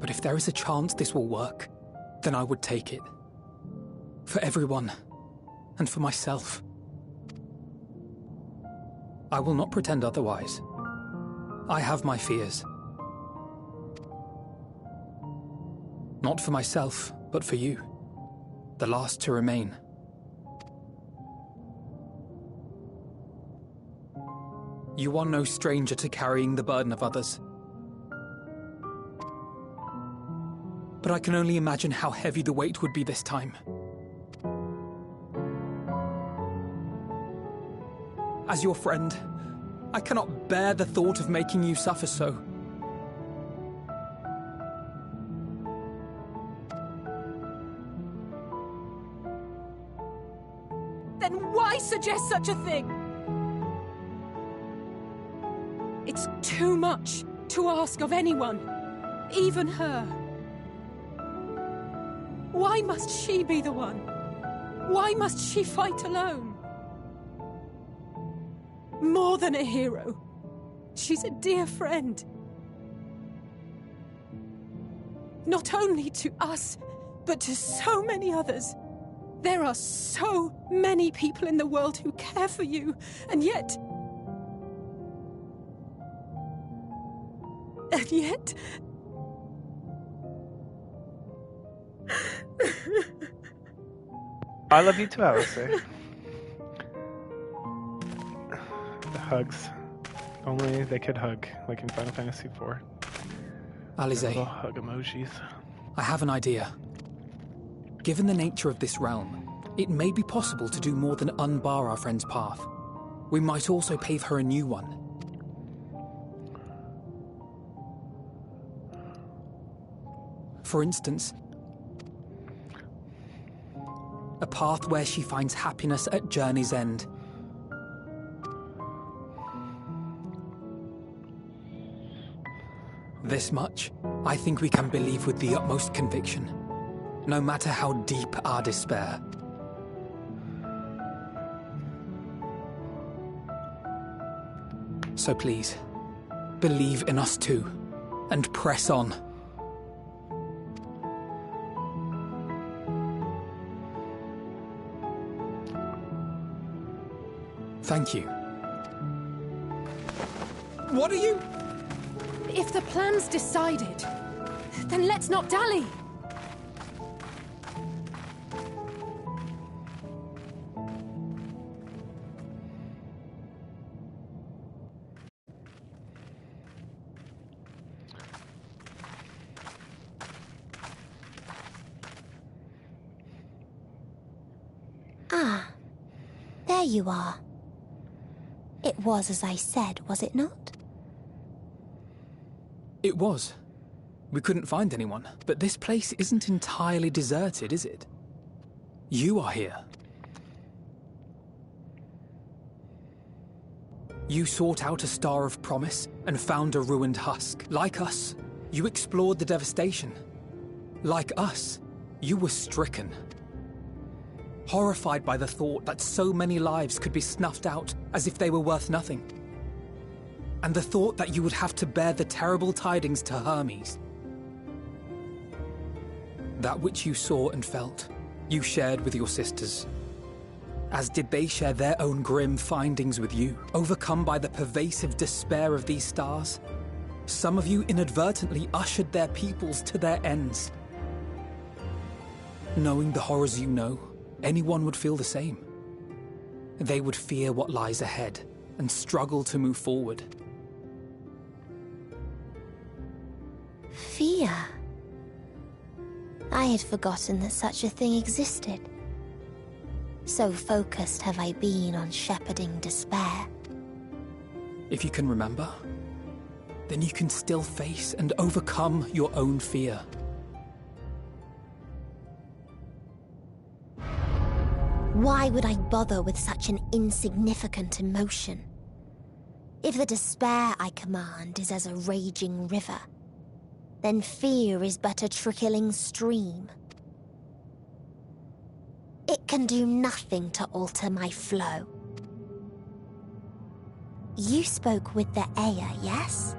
But if there is a chance this will work, then I would take it. For everyone, and for myself. I will not pretend otherwise. I have my fears. Not for myself, but for you. The last to remain. You are no stranger to carrying the burden of others. But I can only imagine how heavy the weight would be this time. As your friend, I cannot bear the thought of making you suffer so. Then why suggest such a thing? It's too much to ask of anyone, even her. Why must she be the one? Why must she fight alone? More than a hero, she's a dear friend. Not only to us, but to so many others. There are so many people in the world who care for you, and yet... And yet... I love you too, Alisaie. The hugs. If only they could hug, like in Final Fantasy IV. Alisaie, Little hug emojis. I have an idea. Given the nature of this realm, it may be possible to do more than unbar our friend's path. We might also pave her a new one. For instance, a path where she finds happiness at journey's end. This much, I think we can believe with the utmost conviction, no matter how deep our despair. So please, believe in us too, and press on. Thank you. What are you... If the plan's decided, then let's not dally. Ah, there you are. It was as I said, was it not? It was. We couldn't find anyone, but this place isn't entirely deserted, is it? You are here. You sought out a star of promise and found a ruined husk. Like us, you explored the devastation. Like us, you were stricken. Horrified by the thought that so many lives could be snuffed out as if they were worth nothing. And the thought that you would have to bear the terrible tidings to Hermes. That which you saw and felt, you shared with your sisters. As did they share their own grim findings with you, overcome by the pervasive despair of these stars. Some of you inadvertently ushered their peoples to their ends. Knowing the horrors you know, anyone would feel the same. They would fear what lies ahead and struggle to move forward. Fear? I had forgotten that such a thing existed. So focused have I been on shepherding despair. If you can remember, then you can still face and overcome your own fear. Why would I bother with such an insignificant emotion? If the despair I command is as a raging river, then fear is but a trickling stream. It can do nothing to alter my flow. You spoke with the Aya, yes?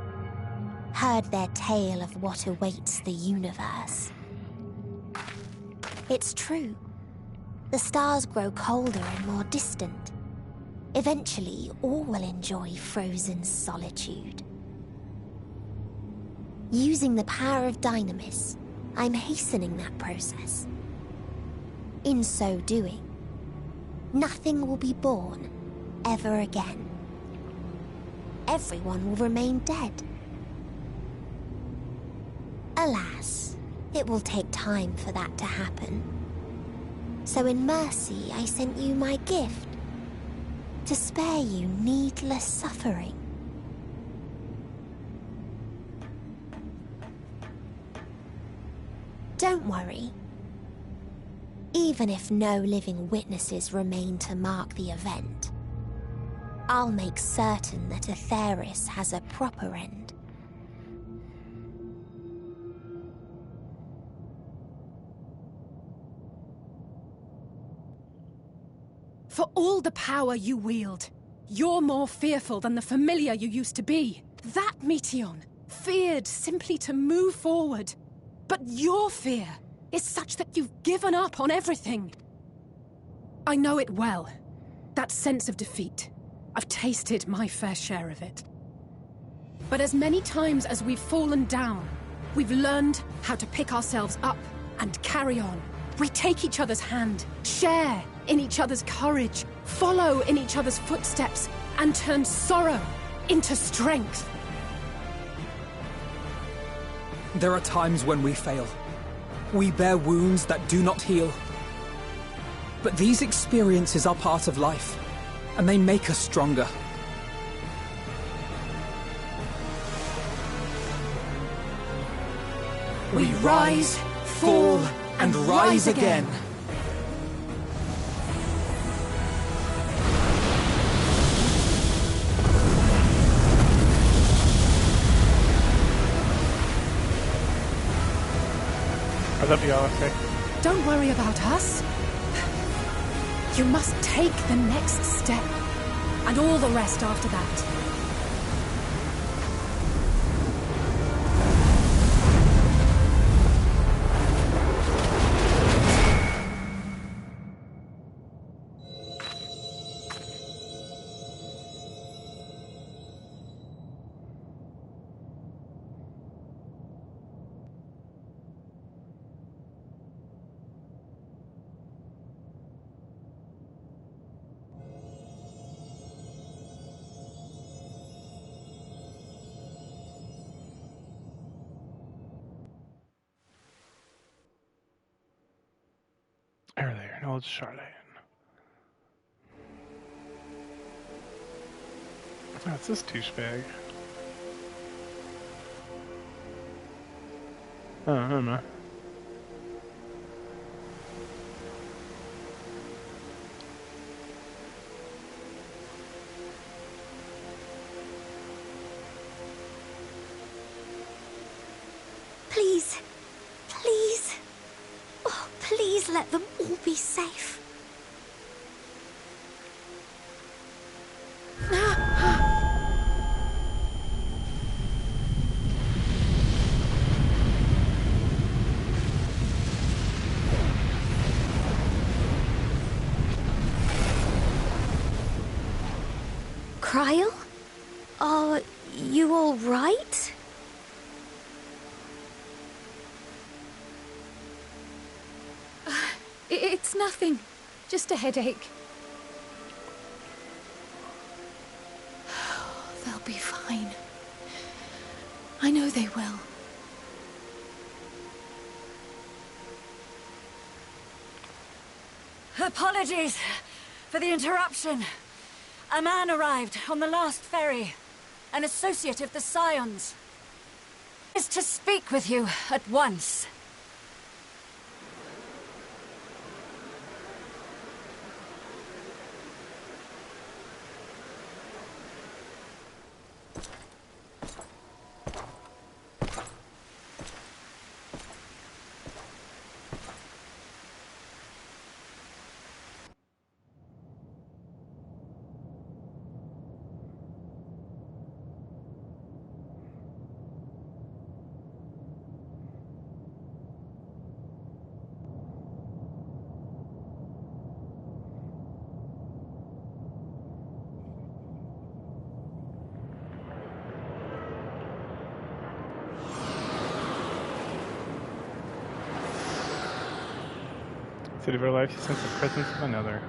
Heard their tale of what awaits the universe. It's true. The stars grow colder and more distant. Eventually, all will enjoy frozen solitude. Using the power of Dynamis, I'm hastening that process. In so doing, nothing will be born ever again. Everyone will remain dead. Alas, it will take time for that to happen. So in mercy, I sent you my gift, to spare you needless suffering. Don't worry. Even if no living witnesses remain to mark the event, I'll make certain that Aetheris has a proper end. For all the power you wield, you're more fearful than the familiar you used to be. That Meteion feared simply to move forward. But your fear is such that you've given up on everything. I know it well. That sense of defeat. I've tasted my fair share of it. But as many times as we've fallen down, we've learned how to pick ourselves up and carry on. We take each other's hand, share in each other's courage, follow in each other's footsteps, and turn sorrow into strength. There are times when we fail. We bear wounds that do not heal. But these experiences are part of life, and they make us stronger. We rise, fall, and rise again. I love you, Alistair. Don't worry about us. You must take the next step, and all the rest after that. Earlier, an old Charlene. What's this douchebag? Oh, I don't know. Please, please. Oh, please let them all be safe. Cryle? Are you all right? It's nothing. Just a headache. They'll be fine. I know they will. Apologies for the interruption. A man arrived on the last ferry. An associate of the Scions. Is to speak with you at once. City of our life, you sense the presence of another.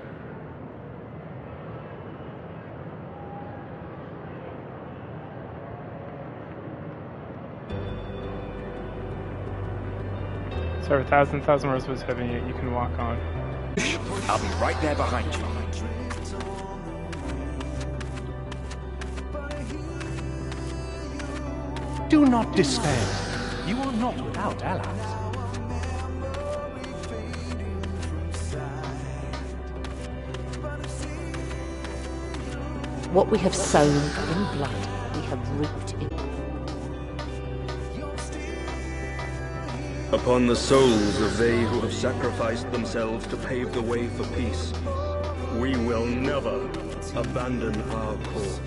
So over 1,000 rows was heavy, yet you can walk on. I'll be right there behind you. Do not despair. You are not without allies. What we have sown in blood, we have reaped in... Upon the souls of they who have sacrificed themselves to pave the way for peace, we will never abandon our cause.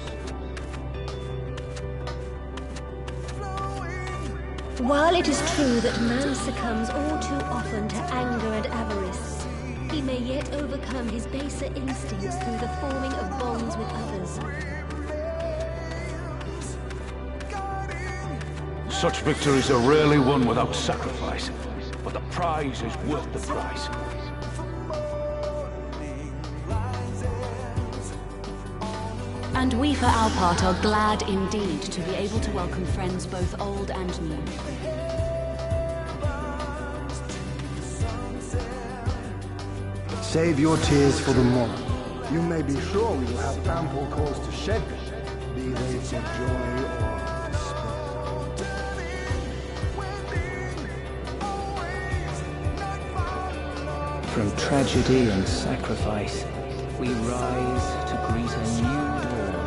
While it is true that man succumbs all too often to anger and avarice, he may yet overcome his baser instincts through the forming of bonds with others. Such victories are rarely won without sacrifice, but the prize is worth the price. And we for our part are glad indeed to be able to welcome friends both old and new. Save your tears for the morrow. You may be sure we will have ample cause to shed them, be they for joy or despair. From tragedy and sacrifice, we rise to greet a new dawn.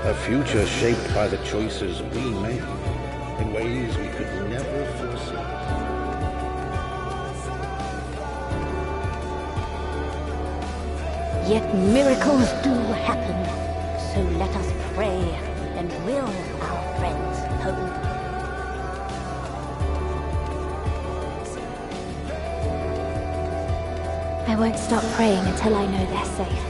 A future shaped by the choices we made in ways we could never foresee. Yet miracles do happen, so let us pray and will our friends home. I won't stop praying until I know they're safe.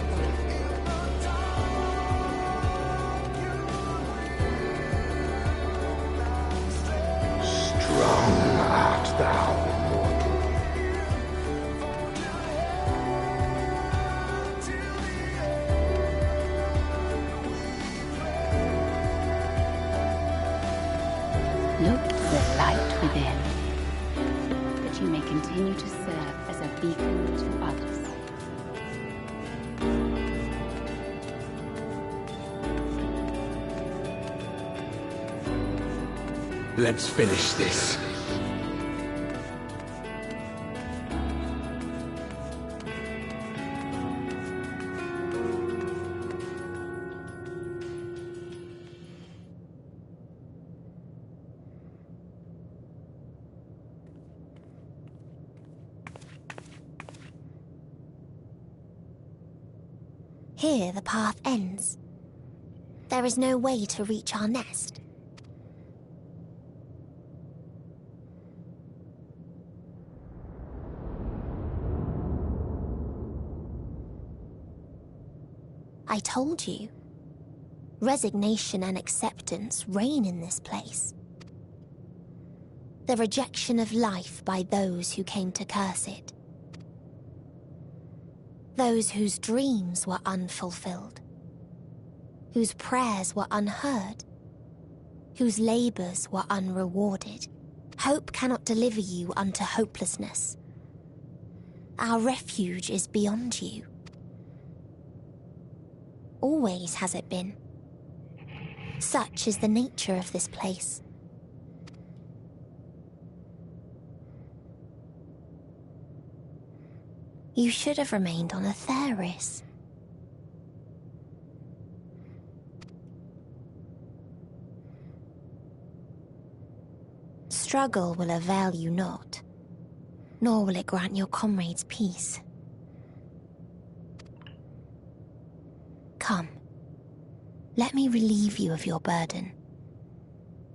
Strong art thou, mortal. Look to the light within, that you may continue to serve as a beacon to others. Let's finish this. Here the path ends. There is no way to reach our nest. I told you. Resignation and acceptance reign in this place. The rejection of life by those who came to curse it. Those whose dreams were unfulfilled. Whose prayers were unheard. Whose labors were unrewarded. Hope cannot deliver you unto hopelessness. Our refuge is beyond you. Always has it been. Such is the nature of this place. You should have remained on Atheris. Struggle will avail you not, nor will it grant your comrades peace. Come, let me relieve you of your burden.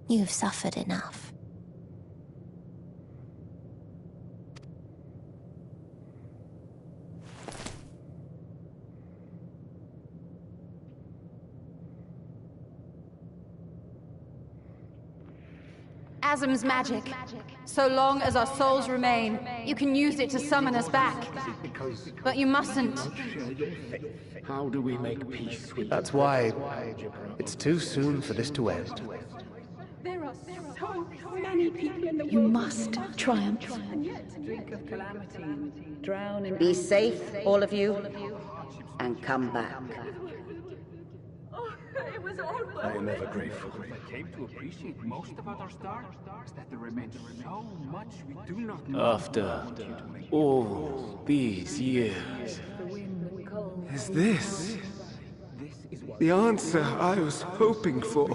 You have suffered enough. Asm's magic. So long as our souls remain, you can use it to summon us back. But you mustn't. How do we make peace with That's why it's too soon for this to end. There are so many people in the world. You must triumph. Be safe, all of you, and come back. I am ever grateful. I came to appreciate most about our star is that there remains so much we do not know. After all these years, is this the answer I was hoping for?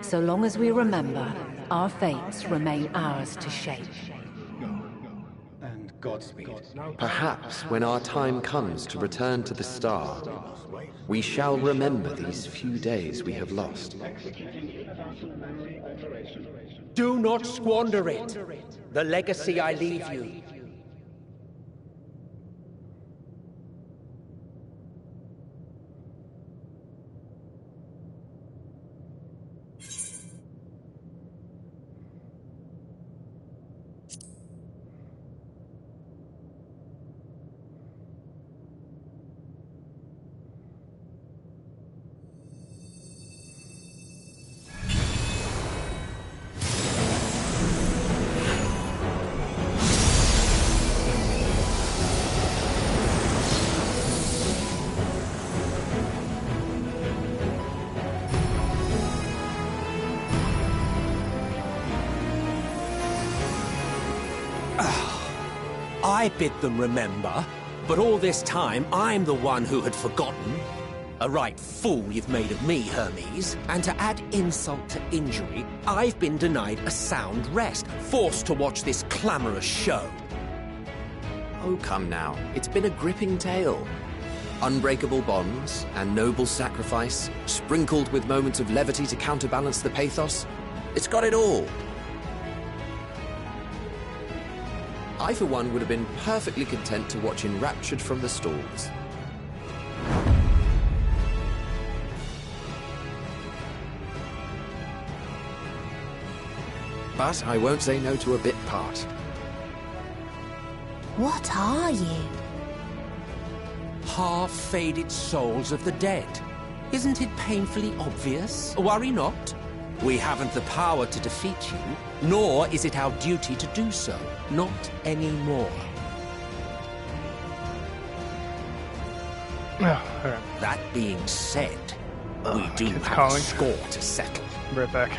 So long as we remember, our fates remain ours to shape. And Godspeed. Perhaps when our time comes to return to the star, we shall remember these few days we have lost. Do not squander it. The legacy I leave you. I bid them remember, but all this time I'm the one who had forgotten. A right fool you've made of me, Hermes. And to add insult to injury, I've been denied a sound rest, forced to watch this clamorous show. Oh, come now. It's been a gripping tale. Unbreakable bonds and noble sacrifice, sprinkled with moments of levity to counterbalance the pathos. It's got it all. I, for one, would have been perfectly content to watch enraptured from the stalls. But I won't say no to a bit part. What are you? Half-faded souls of the dead. Isn't it painfully obvious? Worry not. We haven't the power to defeat you, nor is it our duty to do so. Not anymore. Oh, all right. That being said, we do have calling. a score to settle. Right back.